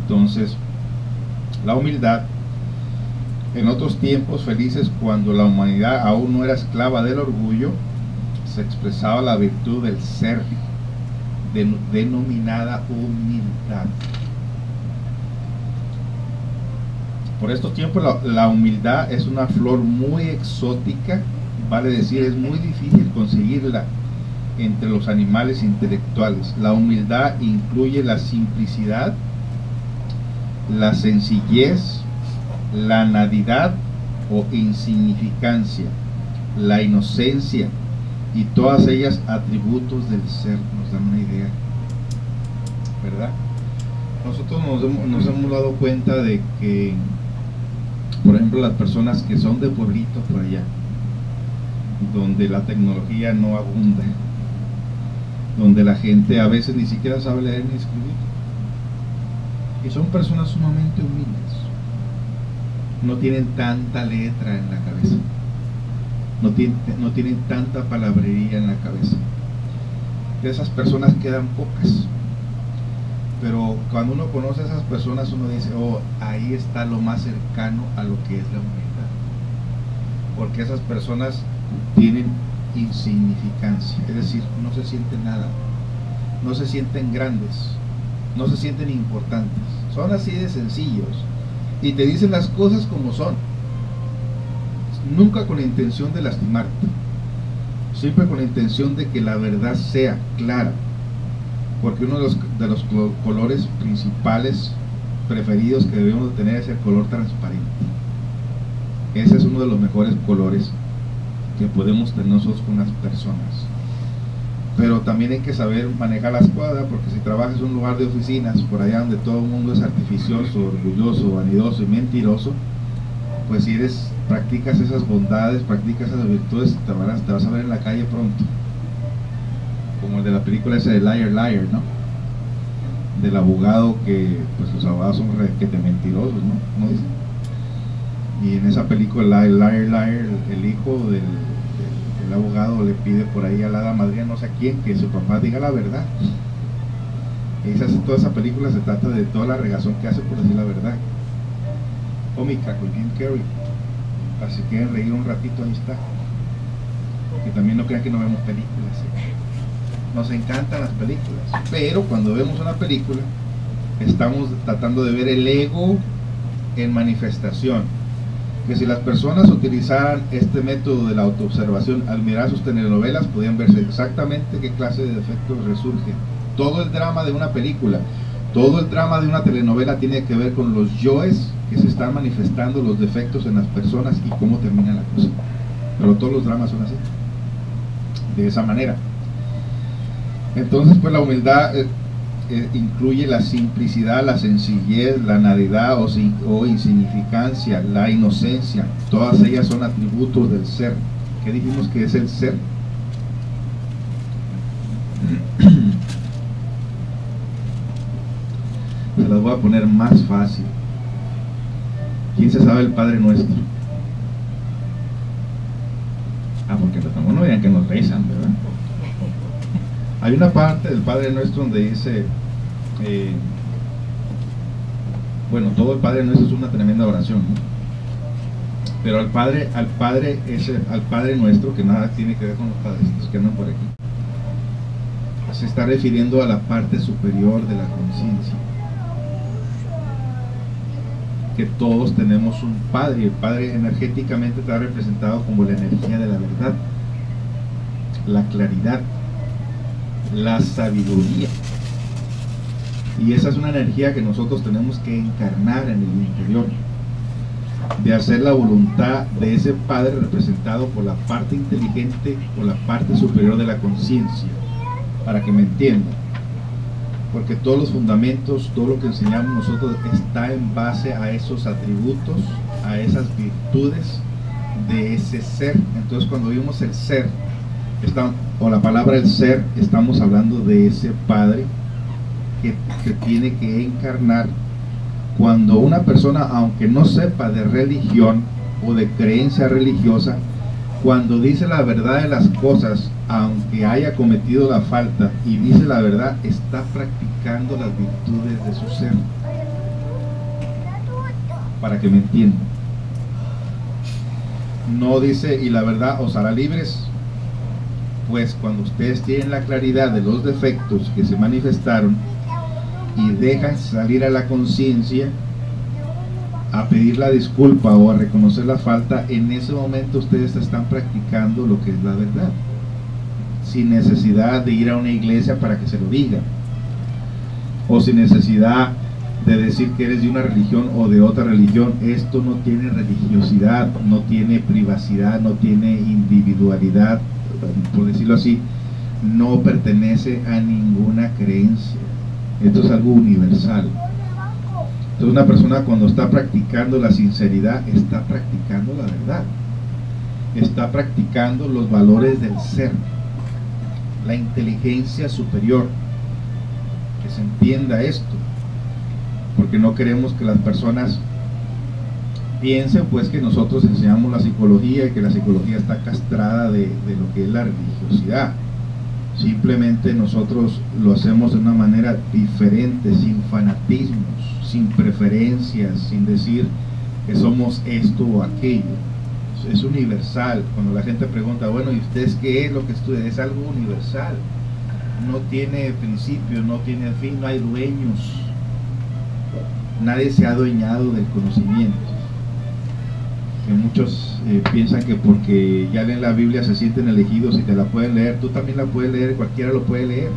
Entonces, la humildad, en otros tiempos felices, cuando la humanidad aún no era esclava del orgullo, se expresaba la virtud del ser, denominada humildad. Por estos tiempos la humildad es una flor muy exótica, vale decir, es muy difícil conseguirla entre los animales intelectuales. La humildad incluye la simplicidad, la sencillez, la nadidad o insignificancia, la inocencia, y todas ellas atributos del ser. Nos dan una idea, ¿verdad? Nosotros nos hemos dado cuenta de que, por ejemplo, las personas que son de pueblitos por allá, donde la tecnología no abunda, donde la gente a veces ni siquiera sabe leer ni escribir, y son personas sumamente humildes, no tienen tanta letra en la cabeza, no tienen tanta palabrería en la cabeza. De esas personas quedan pocas, pero cuando uno conoce a esas personas uno dice, ahí está lo más cercano a lo que es la humildad, porque esas personas tienen insignificancia, es decir, no se sienten nada, no se sienten grandes, no se sienten importantes, son así de sencillos y te dicen las cosas como son, nunca con la intención de lastimarte, siempre con la intención de que la verdad sea clara, porque uno de los colores principales preferidos que debemos de tener es el color transparente. Ese es uno de los mejores colores que podemos tener nosotros con las personas. Pero también hay que saber manejar la escuadra, porque si trabajas en un lugar de oficinas, por allá donde todo el mundo es artificioso, orgulloso, vanidoso y mentiroso, pues si practicas esas bondades, practicas esas virtudes, te vas a ver en la calle pronto. Como el de la película esa de Liar Liar, ¿no? Del abogado que, pues los abogados son requete mentirosos, ¿no? ¿Cómo dicen? Y en esa película Liar Liar, el hijo del abogado le pide por ahí a la hada madrina no sé a quién que su papá diga la verdad. Toda esa película se trata de toda la regazón que hace por decir la verdad. Cómica con Jim Carrey. Así que quieren reír un ratito, ahí está. Que también no crean que no vemos películas, ¿eh? Nos encantan las películas, pero cuando vemos una película estamos tratando de ver el ego en manifestación. Que si las personas utilizaran este método de la autoobservación al mirar sus telenovelas, podrían verse exactamente qué clase de defectos resurgen. Todo el drama de una película, todo el drama de una telenovela tiene que ver con los yoes que se están manifestando, los defectos en las personas y cómo termina la cosa. Pero todos los dramas son así, de esa manera. Entonces, pues la humildad incluye la simplicidad, la sencillez, la nadidad o insignificancia, la inocencia. Todas ellas son atributos del ser. ¿Qué dijimos que es el ser? Se las voy a poner más fácil. ¿Quién se sabe el Padre Nuestro? Porque no vean que nos rezan, ¿verdad? Hay una parte del Padre Nuestro donde dice, bueno, todo el Padre Nuestro es una tremenda oración, ¿no? Pero al Padre Nuestro, que nada tiene que ver con los padrecitos que andan por aquí, se está refiriendo a la parte superior de la conciencia. Que todos tenemos un Padre, y el Padre energéticamente está representado como la energía de la verdad, la claridad, la sabiduría. Y esa es una energía que nosotros tenemos que encarnar en el interior, de hacer la voluntad de ese Padre representado por la parte inteligente o la parte superior de la conciencia, para que me entiendan. Porque todos los fundamentos, todo lo que enseñamos nosotros está en base a esos atributos, a esas virtudes de ese ser. Entonces cuando vimos el ser, o la palabra el ser, estamos hablando de ese Padre que tiene que encarnar. Cuando una persona, aunque no sepa de religión o de creencia religiosa, cuando dice la verdad de las cosas, aunque haya cometido la falta y dice la verdad, está practicando las virtudes de su ser. Para que me entiendan. No dice, y la verdad os hará libres. Pues cuando ustedes tienen la claridad de los defectos que se manifestaron y dejan salir a la conciencia a pedir la disculpa o a reconocer la falta, en ese momento ustedes están practicando lo que es la verdad, sin necesidad de ir a una iglesia para que se lo digan, o sin necesidad de decir que eres de una religión o de otra religión. Esto no tiene religiosidad, no tiene privacidad, no tiene individualidad, por decirlo así, no pertenece a ninguna creencia. Esto es algo universal. Entonces una persona cuando está practicando la sinceridad, está practicando la verdad, está practicando los valores del ser, la inteligencia superior. Que se entienda esto, porque no queremos que las personas piensen pues que nosotros enseñamos la psicología y que la psicología está castrada de lo que es la religiosidad. Simplemente nosotros lo hacemos de una manera diferente, sin fanatismos, sin preferencias, sin decir que somos esto o aquello. Es universal. Cuando la gente pregunta, bueno, ¿y ustedes qué es lo que estudian? Es algo universal. No tiene principio, no tiene fin, no hay dueños. Nadie se ha adueñado del conocimiento. Que muchos piensan que porque ya leen la Biblia se sienten elegidos y te la pueden leer. Tú también la puedes leer, cualquiera lo puede leer.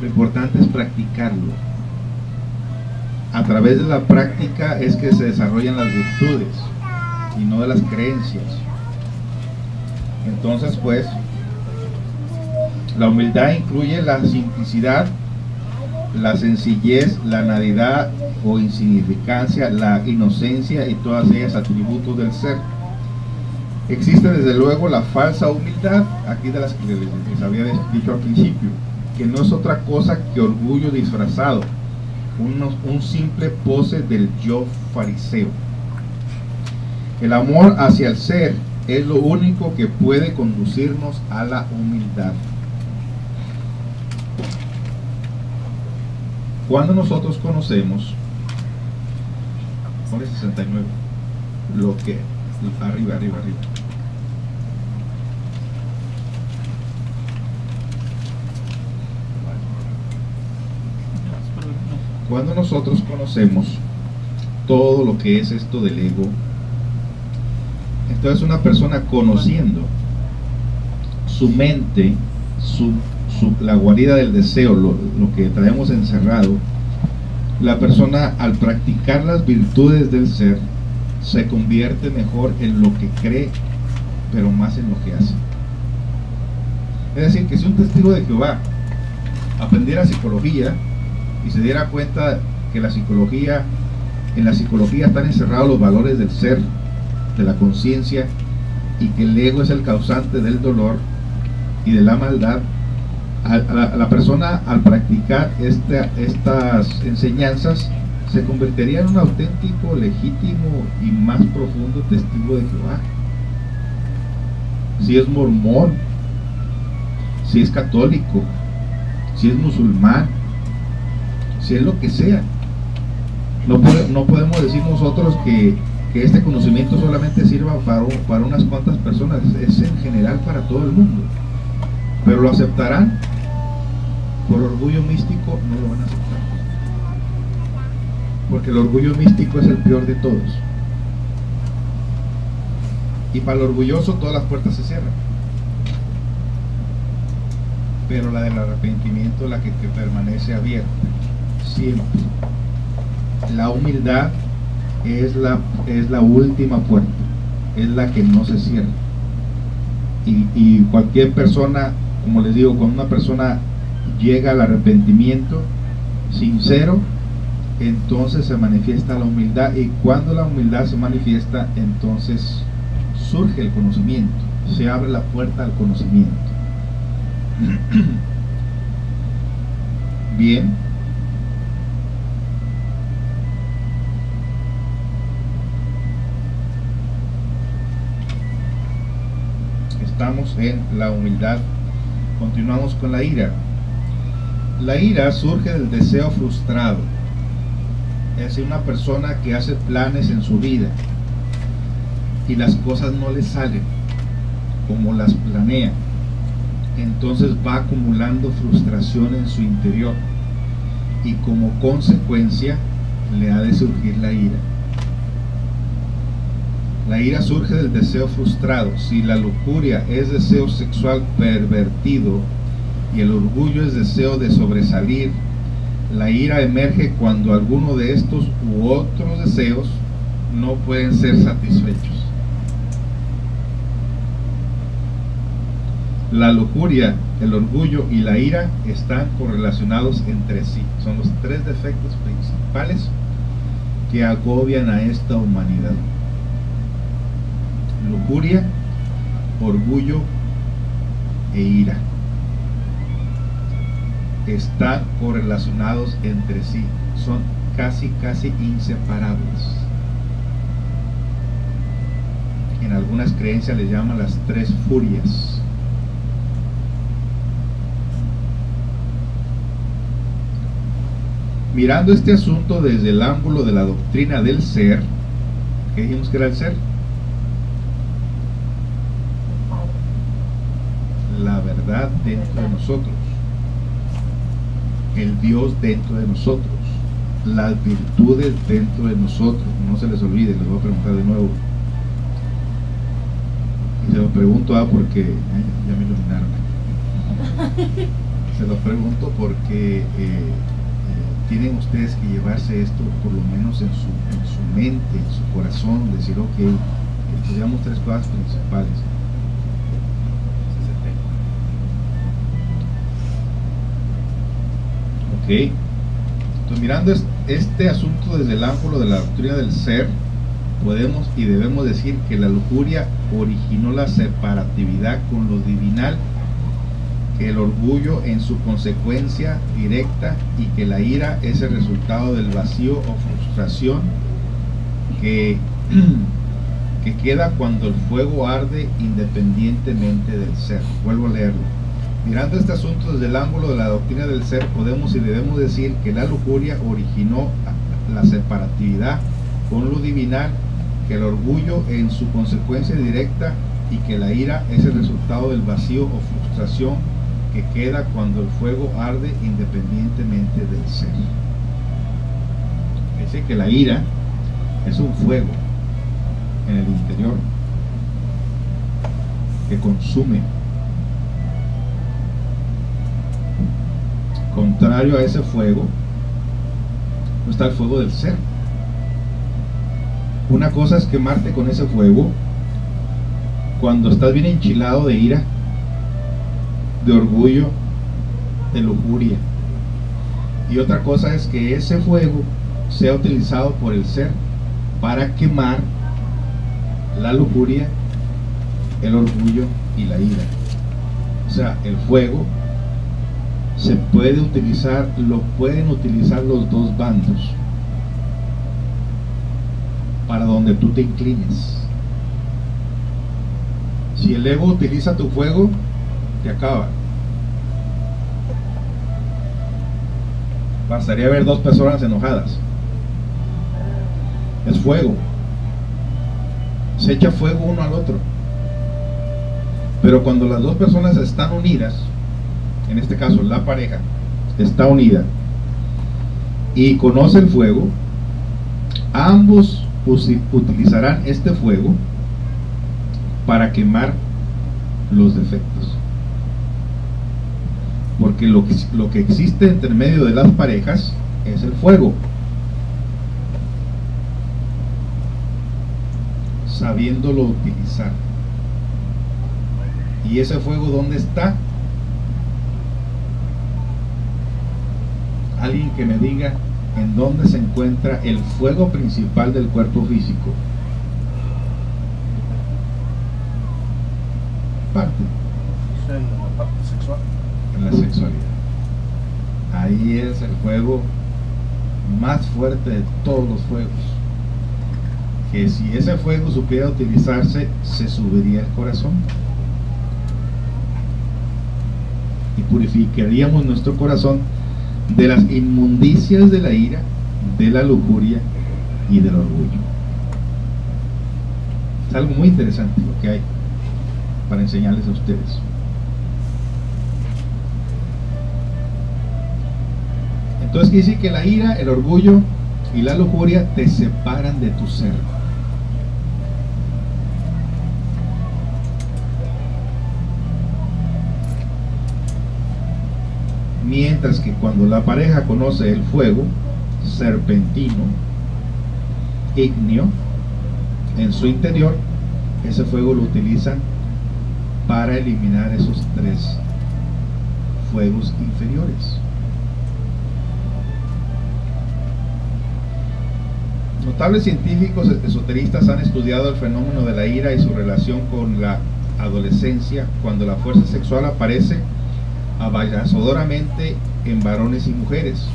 Lo importante es practicarlo. A través de la práctica es que se desarrollan las virtudes y no de las creencias. Entonces pues la humildad incluye la simplicidad, la sencillez, la nadidad o insignificancia, la inocencia y todas ellas atributos del ser. Existe desde luego la falsa humildad, aquí de las que les había dicho al principio, que no es otra cosa que orgullo disfrazado, un simple pose del yo fariseo. El amor hacia el ser es lo único que puede conducirnos a la humildad. Cuando nosotros conocemos, pone 69, lo que, arriba. Cuando nosotros conocemos todo lo que es esto del ego, entonces una persona conociendo su mente, la guarida del deseo, lo que traemos encerrado, la persona al practicar las virtudes del ser se convierte mejor en lo que cree, pero más en lo que hace. Es decir, que si un testigo de Jehová aprendiera psicología y se diera cuenta que en la psicología están encerrados los valores del ser, de la conciencia, y que el ego es el causante del dolor y de la maldad, la persona al practicar estas enseñanzas se convertiría en un auténtico, legítimo y más profundo testigo de Jehová. Si es mormón, si es católico, si es musulmán, si es lo que sea, no podemos decir nosotros que este conocimiento solamente sirva para unas cuantas personas. Es en general para todo el mundo. Pero lo aceptarán. Por orgullo místico no lo van a aceptar, porque el orgullo místico es el peor de todos, y para el orgulloso todas las puertas se cierran, pero la del arrepentimiento es la que permanece abierta. siempre. La humildad es la última puerta, es la que no se cierra. Y cualquier persona, como les digo, cuando una persona llega al arrepentimiento sincero, entonces se manifiesta la humildad, y cuando la humildad se manifiesta, entonces surge el conocimiento, se abre la puerta al conocimiento. Bien. Estamos en la humildad. Continuamos con la ira. La ira surge del deseo frustrado. Es decir, una persona que hace planes en su vida y las cosas no le salen como las planea, entonces va acumulando frustración en su interior, y como consecuencia le ha de surgir la ira. La ira surge del deseo frustrado. Si la lujuria es deseo sexual pervertido y el orgullo es deseo de sobresalir, la ira emerge cuando alguno de estos u otros deseos no pueden ser satisfechos. La lujuria, el orgullo y la ira están correlacionados entre sí. Son los tres defectos principales que agobian a esta humanidad: lujuria, orgullo e ira. Están correlacionados entre sí, son casi inseparables. En algunas creencias les llaman las tres furias. Mirando este asunto desde el ángulo de la doctrina del ser, ¿qué dijimos que era el ser? La verdad dentro de nosotros, el Dios dentro de nosotros, las virtudes dentro de nosotros. No se les olvide, les voy a preguntar de nuevo. Y se lo pregunto porque ya me iluminaron. Se lo pregunto porque tienen ustedes que llevarse esto por lo menos en su mente, en su corazón, decir, ok, estudiamos tres cosas principales. Ok, entonces mirando este asunto desde el ángulo de la doctrina del ser, podemos y debemos decir que la lujuria originó la separatividad con lo divinal, que el orgullo en su consecuencia directa, y que la ira es el resultado del vacío o frustración que queda cuando el fuego arde independientemente del ser. Vuelvo a leerlo. Mirando este asunto desde el ángulo de la doctrina del ser, podemos y debemos decir que la lujuria originó la separatividad con lo divinal, que el orgullo en su consecuencia directa, y que la ira es el resultado del vacío o frustración que queda cuando el fuego arde independientemente del ser. Dice que la ira es un fuego en el interior que consume. Contrario a ese fuego no está el fuego del ser. Una cosa es quemarte con ese fuego cuando estás bien enchilado de ira, de orgullo, de lujuria, y otra cosa es que ese fuego sea utilizado por el ser para quemar la lujuria, el orgullo y la ira. O sea, el fuego se puede utilizar, lo pueden utilizar los dos bandos para donde tú te inclines. Si el ego utiliza tu fuego, te acaba. Bastaría ver dos personas enojadas. Es fuego. Se echa fuego uno al otro. Pero cuando las dos personas están unidas, en este caso la pareja está unida y conoce el fuego, ambos utilizarán este fuego para quemar los defectos, porque lo que existe entre medio de las parejas es el fuego. Sabiéndolo utilizar. ¿Y ese fuego dónde está? Alguien que me diga en dónde se encuentra el fuego principal del cuerpo físico. Parte. En la parte sexual. En la sexualidad. Ahí es el fuego más fuerte de todos los fuegos. Que si ese fuego supiera utilizarse, se subiría el corazón. Y purificaríamos nuestro corazón de las inmundicias de la ira, de la lujuria y del orgullo. Es algo muy interesante lo que hay para enseñarles a ustedes. Entonces quiere decir que la ira, el orgullo y la lujuria te separan de tu ser. Mientras que cuando la pareja conoce el fuego serpentino, ígneo, en su interior, ese fuego lo utilizan para eliminar esos tres fuegos inferiores. Notables científicos esoteristas han estudiado el fenómeno de la ira y su relación con la adolescencia, cuando la fuerza sexual aparece avasalladoramente en varones y mujeres.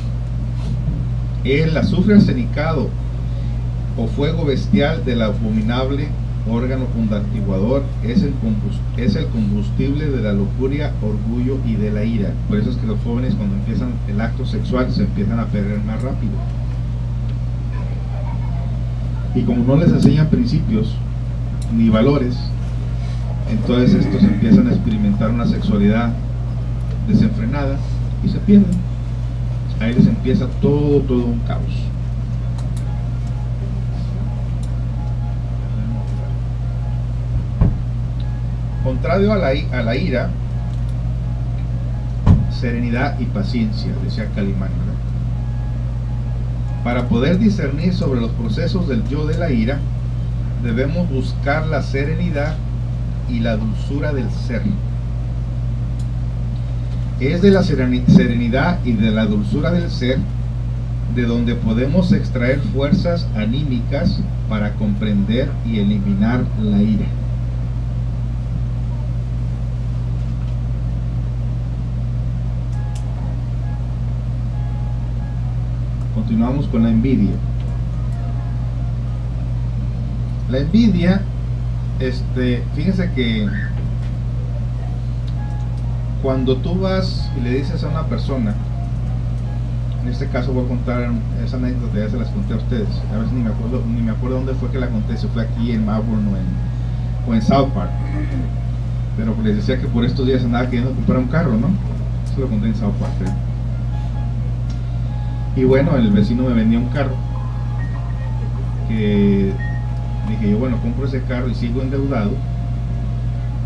El azufre arsenicado o fuego bestial del abominable órgano fundantiguador es el combustible de la lujuria, orgullo y de la ira. Por eso es que los jóvenes, cuando empiezan el acto sexual, se empiezan a perder más rápido. Y como no les enseñan principios ni valores, entonces estos empiezan a experimentar una sexualidad desenfrenada y se pierden. Ahí les empieza todo un caos. Contrario a la ira, serenidad y paciencia, decía Calimán. Para poder discernir sobre los procesos del yo de la ira, debemos buscar la serenidad y la dulzura del ser. Es de la serenidad y de la dulzura del ser de donde podemos extraer fuerzas anímicas para comprender y eliminar la ira. Continuamos con la envidia. La envidia, fíjense que cuando tú vas y le dices a una persona, en este caso voy a contar esa anécdota, ya se las conté a ustedes, a veces ni me acuerdo dónde fue que la conté, si fue aquí en Melbourne o en South Park, pero les decía que por estos días andaba queriendo comprar un carro, ¿no? Eso lo conté en South Park, creo. Y bueno, el vecino me vendía un carro que dije yo, bueno, compro ese carro y sigo endeudado,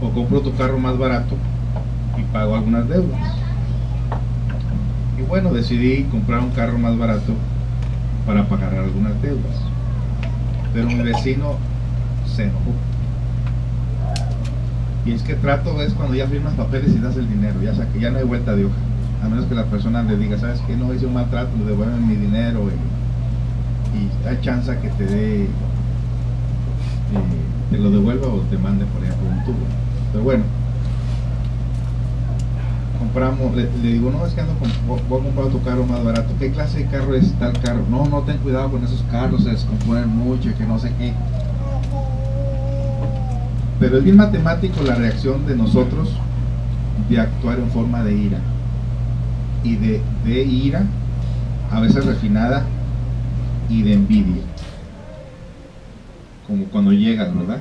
o compro otro carro más barato y pago algunas deudas. Y bueno, decidí comprar un carro más barato para pagar algunas deudas, pero mi vecino se enojó. Y es que trato es cuando ya firmas papeles y das el dinero, que ya no hay vuelta de hoja, a menos que la persona le diga, sabes que no hice un maltrato, me devuelven mi dinero y hay chance que te dé, te lo devuelva o te mande por ejemplo un tubo. Pero bueno, compramos, le digo, no, es que voy a comprar otro carro más barato. ¿Qué clase de carro es tal carro? No, ten cuidado con esos carros, se descomponen mucho y que no sé qué. Pero es bien matemático la reacción de nosotros de actuar en forma de ira, y de ira a veces refinada, y de envidia, como cuando llegas, ¿verdad?,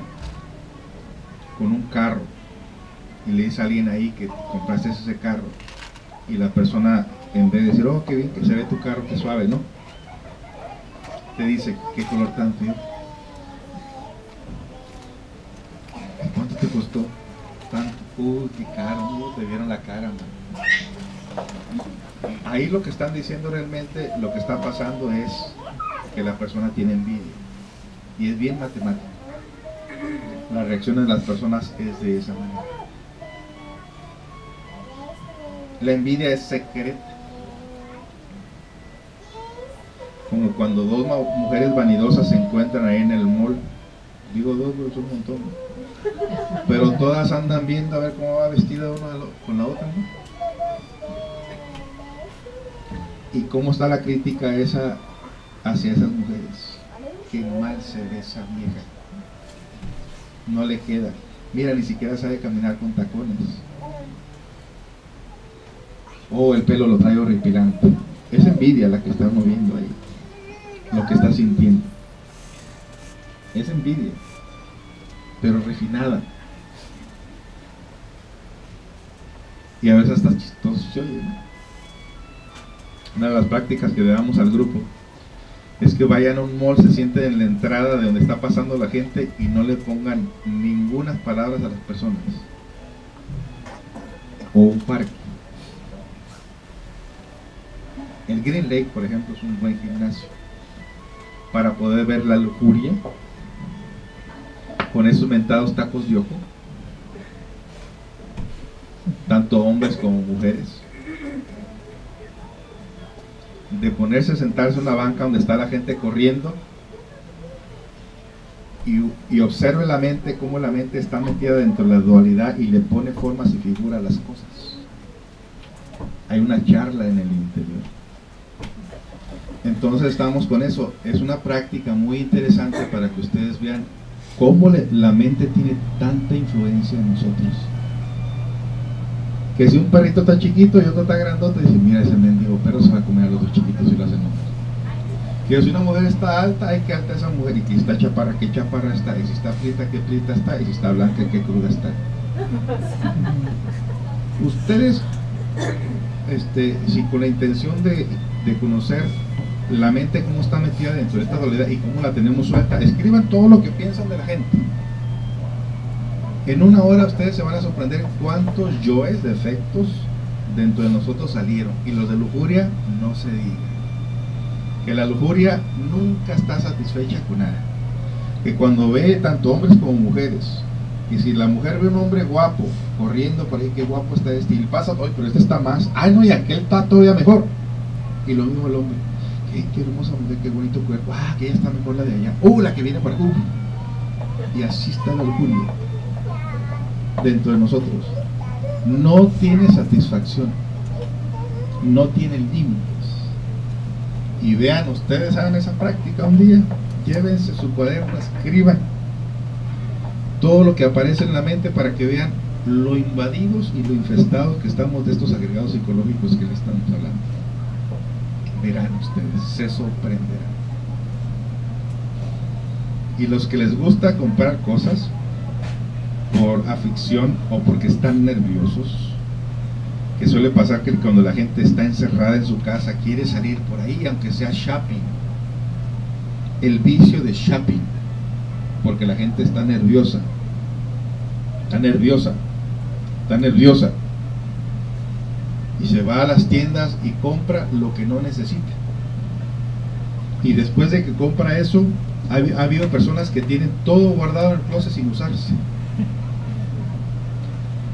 con un carro y le dice a alguien ahí que compraste ese carro, y la persona, en vez de decir, oh, qué bien que se ve tu carro, qué suave, ¿no?, te dice, qué color tan feo, ¿cuánto te costó? Tanto, uy, qué caro, te vieron la cara, man. Ahí lo que están diciendo realmente, lo que está pasando es que la persona tiene envidia. Y es bien matemático. La reacción de las personas es de esa manera. La envidia es secreta. Como cuando dos mujeres vanidosas se encuentran ahí en el mall. Digo dos, pero son un montón. Pero todas andan viendo a ver cómo va vestida una con la otra, ¿no? Y cómo está la crítica esa hacia esas mujeres. Qué mal se ve esa vieja. No le queda. Mira, ni siquiera sabe caminar con tacones. Oh, el pelo lo trae horripilante. Es envidia la que está moviendo ahí. Lo que está sintiendo. Es envidia. Pero refinada. Y a veces hasta chistoso se oye, ¿no? Una de las prácticas que le damos al grupo es que vayan a un mall, se sienten en la entrada de donde está pasando la gente y no le pongan ninguna palabras a las personas. O un parque. El Green Lake, por ejemplo, es un buen gimnasio para poder ver la lujuria con esos mentados tacos de ojo, tanto hombres como mujeres, de ponerse a sentarse en una banca donde está la gente corriendo y observe la mente, cómo la mente está metida dentro de la dualidad y le pone formas y figuras a las cosas. Hay una charla en el interior. Entonces estamos con eso. Es una práctica muy interesante para que ustedes vean cómo la mente tiene tanta influencia en nosotros. Que si un perrito está chiquito y otro está grandote, dice, mira, ese mendigo perro se va a comer a los dos chiquitos y lo hacen hombres. Que si una mujer está alta, hay que alta esa mujer, y que está chaparra, qué chaparra está, y si está prieta, qué prieta está, y si está blanca, qué cruda está. Ustedes, si con la intención de conocer la mente, cómo está metida dentro de esta dualidad y cómo la tenemos suelta, escriban todo lo que piensan de la gente. En una hora ustedes se van a sorprender cuántos yoes, defectos dentro de nosotros salieron. Y los de lujuria, no se diga. Que la lujuria nunca está satisfecha con nada. Que cuando ve tanto hombres como mujeres, y si la mujer ve un hombre guapo corriendo por ahí, qué guapo está este, y pasa, oye, pero este está más, ay no, y aquel está todavía mejor. Y lo mismo el hombre, qué hermosa mujer, qué bonito cuerpo, que ella está mejor la de allá, la que viene por aquí. Y así está la lujuria dentro de nosotros. No tiene satisfacción, no tiene límites. Y vean, ustedes hagan esa práctica un día, llévense su cuaderno, escriban todo lo que aparece en la mente para que vean lo invadidos y lo infestados que estamos de estos agregados psicológicos que le estamos hablando. Verán ustedes, se sorprenderán. Y los que les gusta comprar cosas por afición o porque están nerviosos, que suele pasar que cuando la gente está encerrada en su casa quiere salir por ahí, aunque sea shopping. El vicio de shopping, porque la gente está nerviosa, y se va a las tiendas y compra lo que no necesita. Y después de que compra eso, ha habido personas que tienen todo guardado en el closet sin usarse.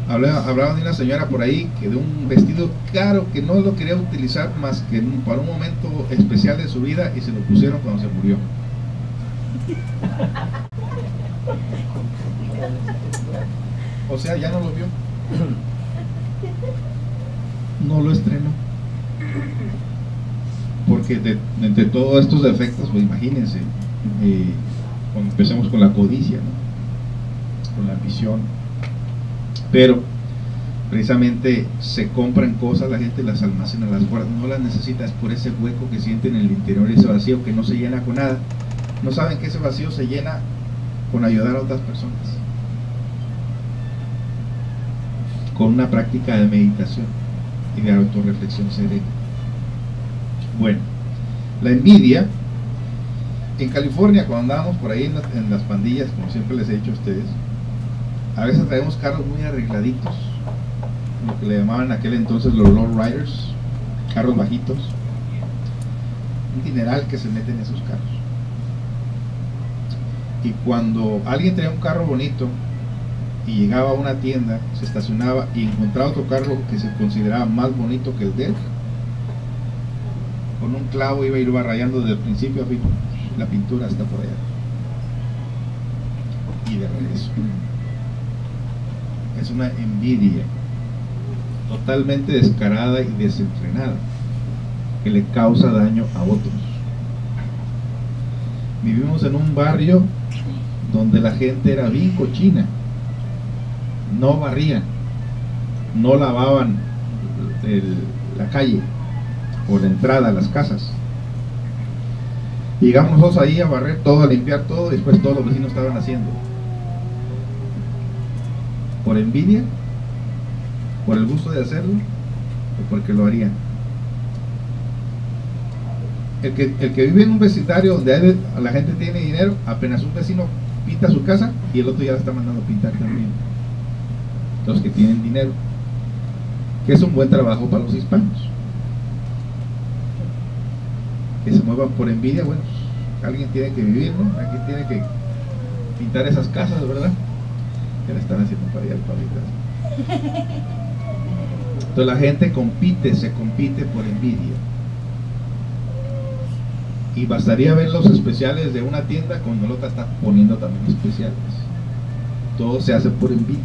Hablaba de una señora por ahí que de un vestido caro que no lo quería utilizar más que para un momento especial de su vida, y se lo pusieron cuando se murió. O sea, ya no lo vio, no lo estrenó, porque entre todos estos defectos, pues imagínense, cuando empecemos con la codicia, ¿no? Con la ambición. Pero precisamente se compran cosas, la gente las almacena, las guarda, no las necesita, es por ese hueco que sienten en el interior, ese vacío que no se llena con nada. No saben que ese vacío se llena con ayudar a otras personas, con una práctica de meditación y de autorreflexión serena. Bueno, la envidia, en California, cuando andábamos por ahí en las pandillas, como siempre les he dicho a ustedes, a veces traemos carros muy arregladitos, lo que le llamaban en aquel entonces los lowriders, carros bajitos, un dineral que se mete en esos carros. Y cuando alguien tenía un carro bonito y llegaba a una tienda, se estacionaba y encontraba otro carro que se consideraba más bonito que el de él, con un clavo iba rayando desde el principio a fin, la pintura hasta por allá, y de regreso. Es una envidia totalmente descarada y desenfrenada que le causa daño a otros. Vivimos en un barrio donde la gente era bien cochina, no barrían, no lavaban la calle o la entrada a las casas. Llegamos nosotros ahí a barrer todo, a limpiar todo, y después todos los vecinos estaban haciendo. ¿Por envidia? ¿Por el gusto de hacerlo? ¿O porque lo harían? El que vive en un vecindario donde la gente tiene dinero, apenas un vecino pinta su casa y el otro ya la está mandando a pintar también. Los que tienen dinero, que es un buen trabajo para los hispanos. Que se muevan por envidia, bueno, alguien tiene que vivir, ¿no? Alguien tiene que pintar esas casas, ¿verdad? Que la están haciendo para allá el pabellón. Entonces la gente se compite por envidia. Y bastaría ver los especiales de una tienda cuando la otra está poniendo también especiales. Todo se hace por envidia,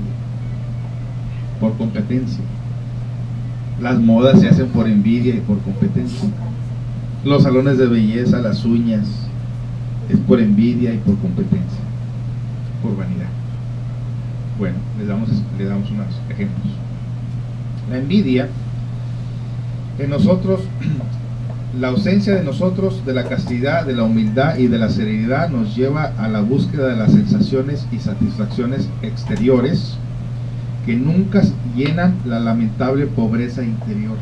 por competencia. Las modas se hacen por envidia y por competencia. Los salones de belleza, las uñas, es por envidia y por competencia, por vanidad. Bueno, les damos unos ejemplos. La envidia en nosotros, la ausencia de nosotros de la castidad, de la humildad y de la serenidad nos lleva a la búsqueda de las sensaciones y satisfacciones exteriores que nunca llenan la lamentable pobreza interior.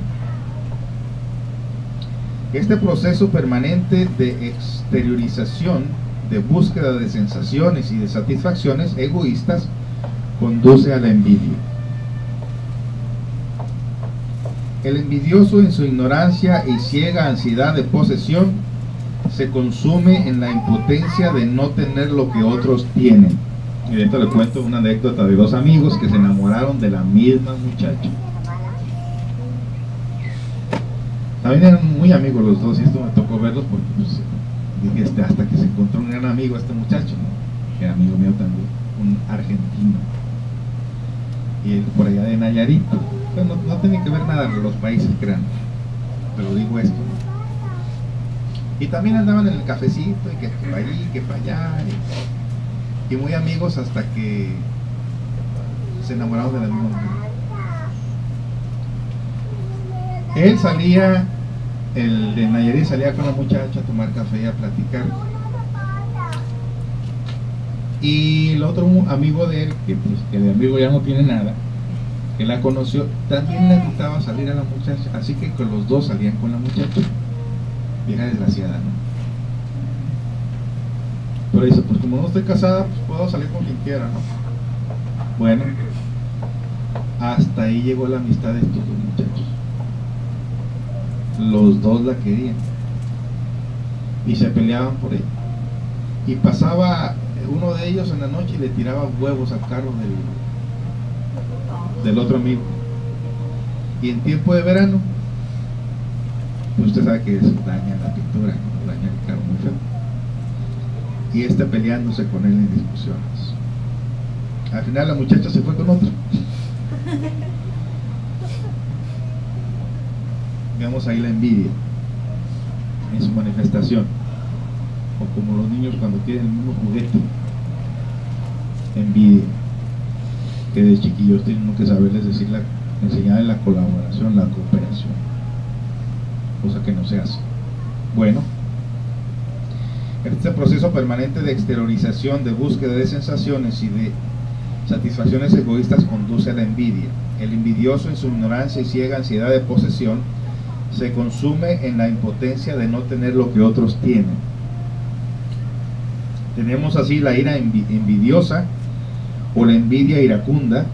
Este proceso permanente de exteriorización, de búsqueda de sensaciones y de satisfacciones egoístas, conduce a la envidia. El envidioso, en su ignorancia y ciega ansiedad de posesión, se consume en la impotencia de no tener lo que otros tienen. Y dentro le cuento una anécdota de dos amigos que se enamoraron de la misma muchacha. También eran muy amigos los dos, y esto me tocó verlos porque pues, dije, hasta que se encontró un gran amigo este muchacho, ¿no? Que era amigo mío también, un argentino, y él por allá de Nayarit. Pero no tiene que ver nada con los países grandes, pero digo esto, ¿no? Y también andaban en el cafecito, y que para allí, que para allá, y muy amigos hasta que se enamoraron de la misma mujer. Él salía, el de Nayarit salía con la muchacha a tomar café y a platicar. Y el otro amigo de él, que de amigo ya no tiene nada, que la conoció, también le invitaba a salir a la muchacha. Así que con los dos salían con la muchacha. Vieja desgraciada, ¿no? Pero dice, pues como no estoy casada, pues puedo salir con quien quiera, ¿no? Bueno, hasta ahí llegó la amistad de estos dos muchachos. Los dos la querían y se peleaban por ella, y pasaba uno de ellos en la noche y le tiraba huevos al carro del otro amigo. Y en tiempo de verano, pues usted sabe que eso daña la pintura, ¿no? Daña el carro muy feo. Y peleándose con él en discusiones. Al final la muchacha se fue con otro. Veamos ahí la envidia en su manifestación, o como los niños cuando tienen el mismo juguete. Envidia, que de chiquillos tienen que saberles decir enseñarles la colaboración, la cooperación, cosa que no se hace. Bueno, este proceso permanente de exteriorización, de búsqueda de sensaciones y de satisfacciones egoístas conduce a la envidia. El envidioso, en su ignorancia y ciega ansiedad de posesión, se consume en la impotencia de no tener lo que otros tienen. Tenemos así la ira envidiosa o la envidia iracunda,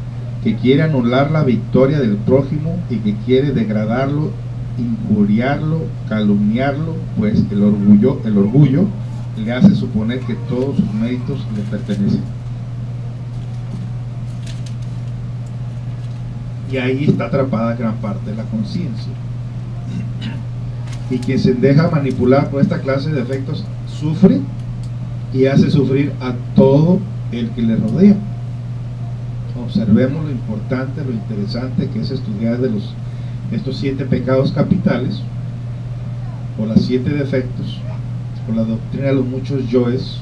que quiere anular la victoria del prójimo y que quiere degradarlo injuriarlo, calumniarlo, pues el orgullo le hace suponer que todos sus méritos le pertenecen. Y ahí está atrapada gran parte de la conciencia. Y quien se deja manipular por esta clase de defectos sufre y hace sufrir a todo el que le rodea. Observemos lo importante, lo interesante que es estudiar de estos 7 pecados capitales, o los 7 defectos, o la doctrina de los muchos yoes,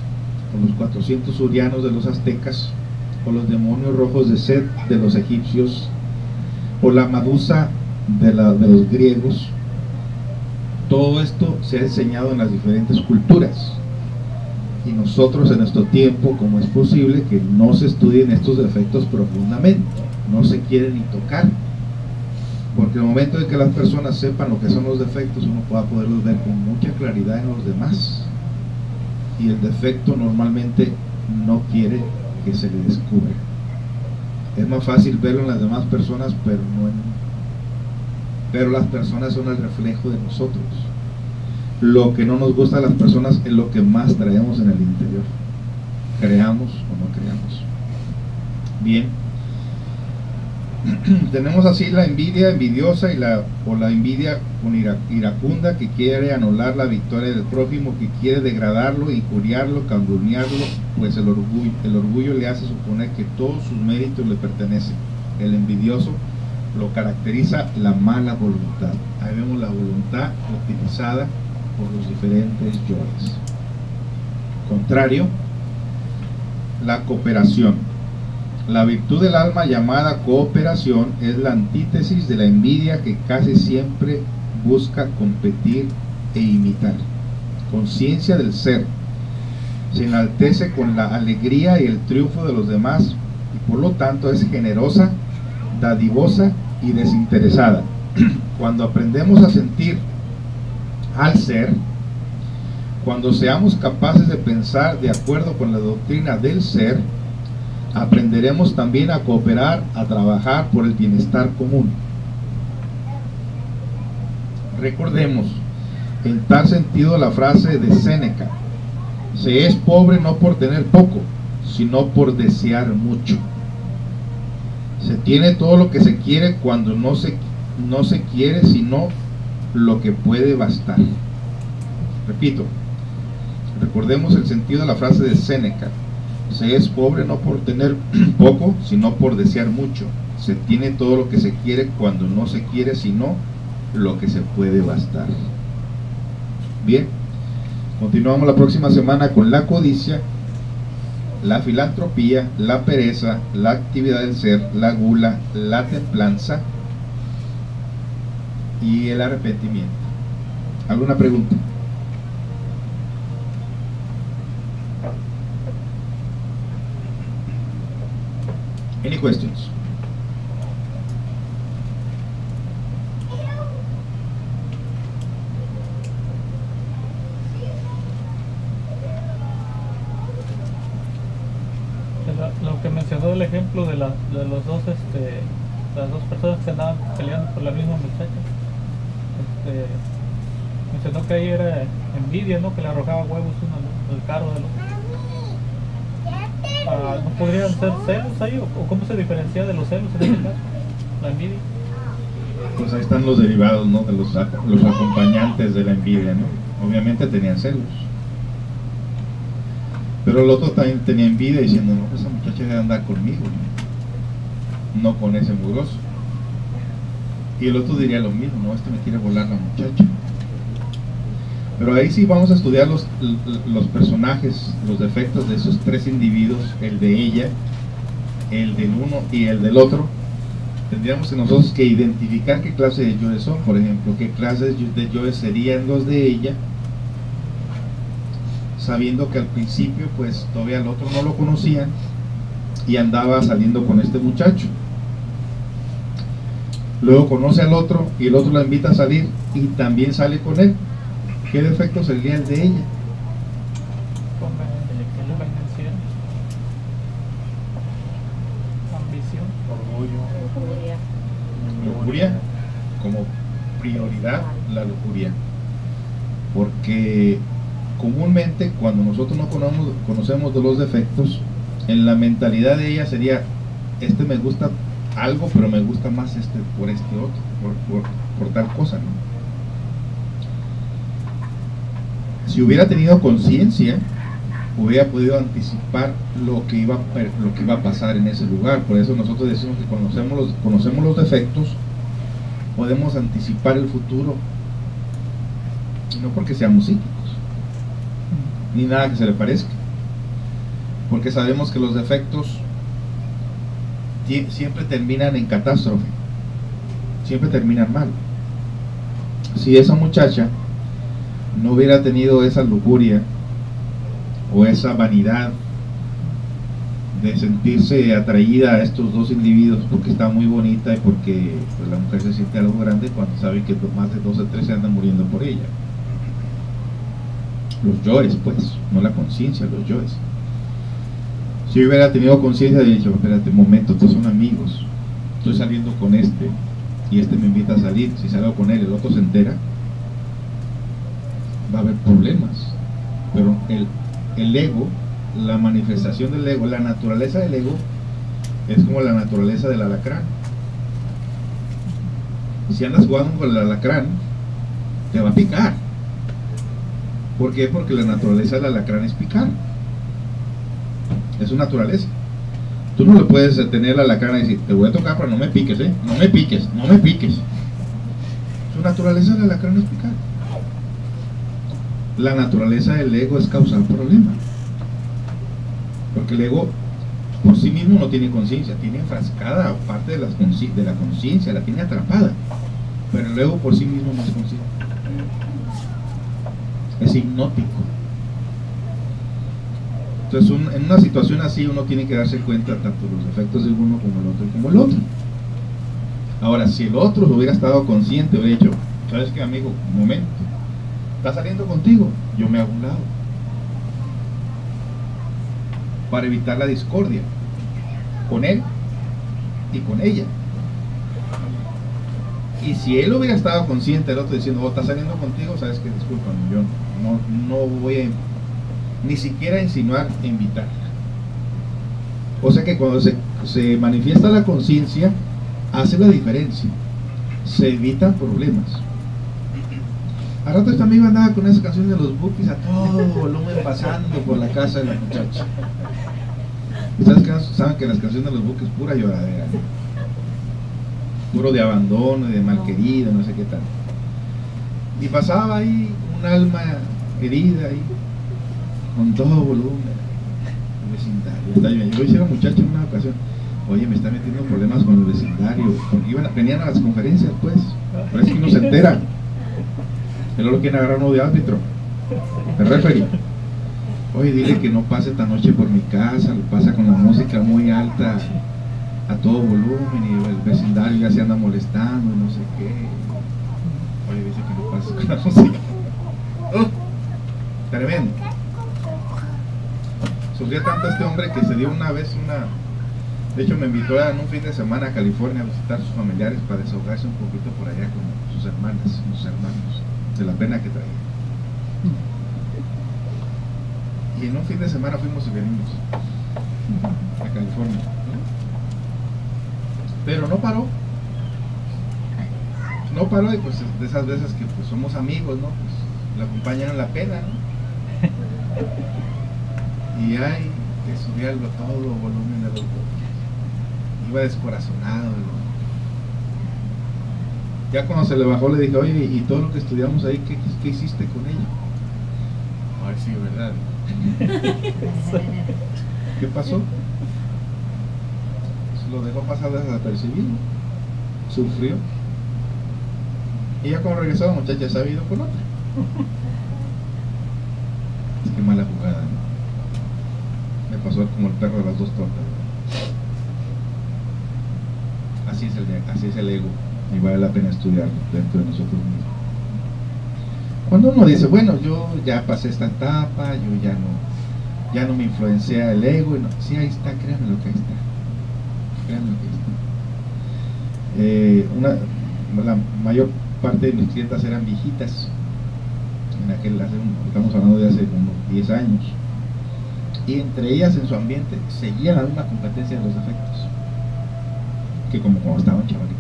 o los 400 urianos de los aztecas, o los demonios rojos de Set de los egipcios, o la Medusa de los griegos. Todo esto se ha enseñado en las diferentes culturas, y nosotros en nuestro tiempo, como es posible que no se estudien estos defectos profundamente, no se quieren ni tocar, porque el momento en que las personas sepan lo que son los defectos, uno pueda poderlos ver con mucha claridad en los demás, y el defecto normalmente no quiere que se le descubra. Es más fácil verlo en las demás personas, pero las personas son el reflejo de nosotros. Lo que no nos gusta a las personas es lo que más traemos en el interior, creamos o no creamos. Bien, tenemos así la envidia envidiosa o la envidia iracunda, que quiere anular la victoria del prójimo, que quiere degradarlo, injuriarlo, calumniarlo, pues el orgullo le hace suponer que todos sus méritos le pertenecen. El envidioso lo caracteriza la mala voluntad. Ahí vemos la voluntad utilizada por los diferentes yoes. Contrario, la cooperación. La virtud del alma llamada cooperación es la antítesis de la envidia, que casi siempre busca competir e imitar. Conciencia del ser. Se enaltece con la alegría y el triunfo de los demás, y por lo tanto es generosa, dadivosa y desinteresada. Cuando aprendemos a sentir al ser, cuando seamos capaces de pensar de acuerdo con la doctrina del ser, aprenderemos también a cooperar, a trabajar por el bienestar común. Recordemos en tal sentido la frase de Séneca: se es pobre no por tener poco, sino por desear mucho. Se tiene todo lo que se quiere cuando no se quiere sino lo que puede bastar. Repito, recordemos el sentido de la frase de Séneca: se es pobre no por tener poco, sino por desear mucho. Se tiene todo lo que se quiere cuando no se quiere sino lo que se puede bastar. Bien, continuamos la próxima semana con la codicia, la filantropía, la pereza, la actividad del ser, la gula, la templanza y el arrepentimiento. ¿Alguna pregunta? Any questions? Lo que mencionó el ejemplo de los dos, las dos personas que se andaban peleando por la misma muchacha, mencionó que ahí era envidia, ¿no? Que le arrojaba huevos uno del carro del otro. ¿No podrían ser celos ahí? ¿O cómo se diferencia de los celos en este caso? La envidia. Pues ahí están los derivados, ¿no? De los acompañantes de la envidia, ¿no? Obviamente tenían celos, pero el otro también tenía envidia, diciendo: no, esa muchacha debe andar conmigo, no con ese mugroso. Y el otro diría lo mismo: no, este me quiere volar la muchacha. Pero ahí sí vamos a estudiar los personajes, los defectos de esos 3 individuos, el de ella, el del uno y el del otro. Tendríamos nosotros que identificar qué clase de yoes son. Por ejemplo, qué clases de yoes serían los de ella, sabiendo que al principio pues todavía el otro no lo conocían y andaba saliendo con este muchacho. Luego conoce al otro y el otro la invita a salir y también sale con él. ¿Qué defecto sería el de ella? Conveniencia, ambición, orgullo, Lujuria, como prioridad la lujuria, porque comúnmente cuando nosotros no conocemos de los defectos, en la mentalidad de ella sería, este me gusta algo, pero me gusta más este por este otro, por tal cosa, ¿no? Si hubiera tenido conciencia, hubiera podido anticipar lo que iba a pasar en ese lugar. Por eso nosotros decimos que conocemos los defectos, podemos anticipar el futuro, y no porque seamos psíquicos ni nada que se le parezca, porque sabemos que los defectos siempre terminan en catástrofe, siempre terminan mal. Si esa muchacha no hubiera tenido esa lujuria o esa vanidad de sentirse atraída a estos dos individuos porque está muy bonita y porque pues, la mujer se siente algo grande cuando sabe que más de 2 o 3 se andan muriendo por ella. Los yoes, pues, no la conciencia, los yoes. Si hubiera tenido conciencia, de dicho, espérate un momento, estos son amigos, estoy saliendo con este y este me invita a salir, si salgo con él, el otro se entera, va a haber problemas. Pero el ego, la manifestación del ego, la naturaleza del ego es como la naturaleza del alacrán. Si andas jugando con el alacrán, te va a picar. ¿Por qué? Porque la naturaleza del alacrán es picar, es su naturaleza. Tú no le puedes tener al alacrán y decir, te voy a tocar pero no me piques, no me piques, no me piques. Su naturaleza del alacrán es picar. La naturaleza del ego es causar problemas, porque el ego por sí mismo no tiene conciencia, tiene enfrascada parte de la conciencia, la tiene atrapada, pero el ego por sí mismo no es consciente, es hipnótico. Entonces en una situación así uno tiene que darse cuenta tanto de los defectos de uno como el otro y como el otro. Ahora, si el otro hubiera estado consciente, hubiera dicho, ¿sabes qué, amigo? Un momento, está saliendo contigo, yo me hago un lado, para evitar la discordia con él y con ella. Y si él hubiera estado consciente, el otro diciendo, está saliendo contigo, sabes que discúlpame, yo no voy a ni siquiera insinuar e invitar. O sea que cuando se manifiesta la conciencia, hace la diferencia, se evitan problemas. Al rato esta amiga andaba con esa canción de los Bukis a todo volumen pasando por la casa de la muchacha. ¿Ustedes saben que las canciones de los Bukis es pura lloradera, ¿no? Puro de abandono, de malquerida, no sé qué tal? Y pasaba ahí un alma herida ahí, con todo volumen, el vecindario. Yo hice a la muchacha en una ocasión, oye, me está metiendo problemas con el vecindario, porque venían a las conferencias, pues, parece que uno se entera. Y luego lo quieren agarrar uno de árbitro, de referee. Oye, dile que no pase esta noche por mi casa, lo pasa con la música muy alta, a todo volumen, y el vecindario ya se anda molestando y no sé qué. Oye, dice que no pase con la música. Tremendo. Sufría tanto este hombre que se dio una vez de hecho me invitó en un fin de semana a California a visitar a sus familiares para desahogarse un poquito por allá con sus hermanas, sus hermanos, de la pena que traía. Y en un fin de semana fuimos y venimos a California, pero no paró, y pues de esas veces que pues somos amigos, ¿no? Pues la acompañan en la pena, ¿no? Y ahí que subía todo el volumen de los botes, iba descorazonado, ¿no? Ya cuando se le bajó le dije, oye, y todo lo que estudiamos ahí, ¿qué hiciste con ella? Ay, sí, ¿verdad? ¿Qué pasó? Lo dejó pasar desapercibido, sufrió, y ya cuando regresó la muchacha se ha ido con otra. Es que mala jugada, ¿no? Me pasó como el perro de las 2 tortas. Así es el ego, y vale la pena estudiarlo dentro de nosotros mismos. Cuando uno dice, bueno, yo ya pasé esta etapa, yo ya no me influencia el ego, y no, sí, ahí está, créanme lo que ahí está. La mayor parte de mis clientas eran viejitas, estamos hablando de hace unos 10 años, y entre ellas en su ambiente seguían la misma competencia de los defectos que como cuando estaban chavalitas,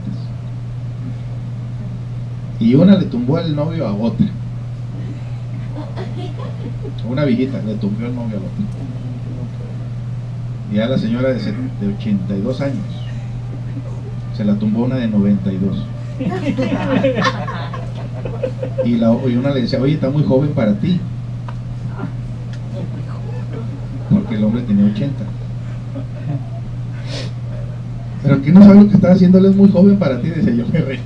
y una le tumbó el novio a otra, una viejita le tumbó el novio a otra, y a la señora de 82 años se la tumbó una de 92. Y una le decía, oye, está muy joven para ti, porque el hombre tenía 80. Pero que no sabe lo que está haciendo, él es muy joven para ti, decía yo, me reía.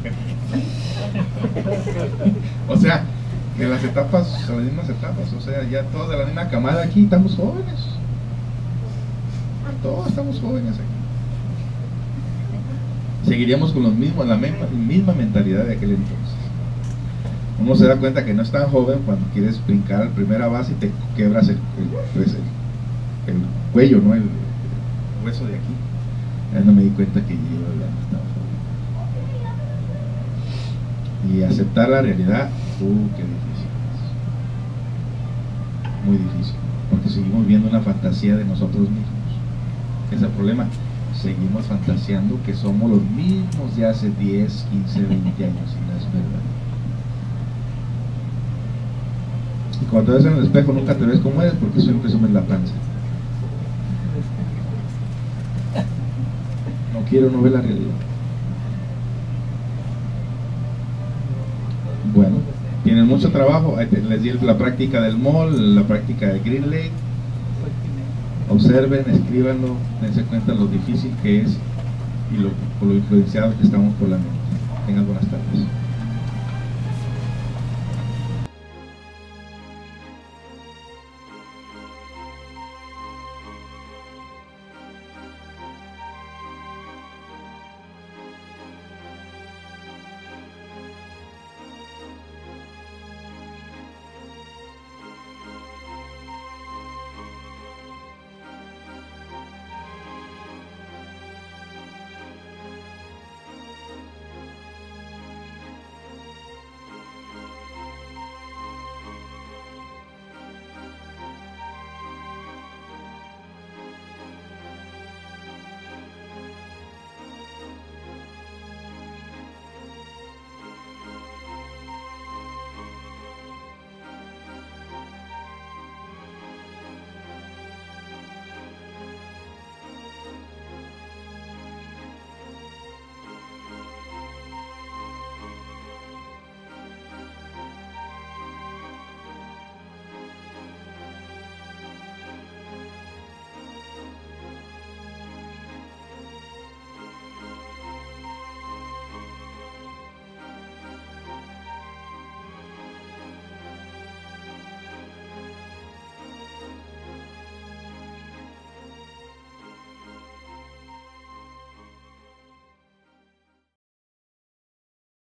O sea, que las etapas son las mismas etapas, o sea, ya todos de la misma camada aquí estamos jóvenes. Todos estamos jóvenes aquí. Seguiríamos con los mismos, la misma mentalidad de aquel entonces. Uno se da cuenta que no es tan joven cuando quieres brincar al primera base y te quebras el cuello, ¿no? El hueso de aquí. Ya no me di cuenta que yo ya no estaba joven. Y aceptar la realidad, qué difícil es. Muy difícil, porque seguimos viendo una fantasía de nosotros mismos. Ese es el problema. Seguimos fantaseando que somos los mismos de hace 10, 15, 20 años, y no es verdad. Y cuando te ves en el espejo nunca te ves como eres, porque siempre sumes la panza. No quiero, no ver la realidad. Bueno, tienen mucho trabajo. Les di la práctica del mall, la práctica del Green Lake. Observen, escríbanlo, dense cuenta lo difícil que es y por lo influenciados que estamos por la mente. Tengan buenas tardes.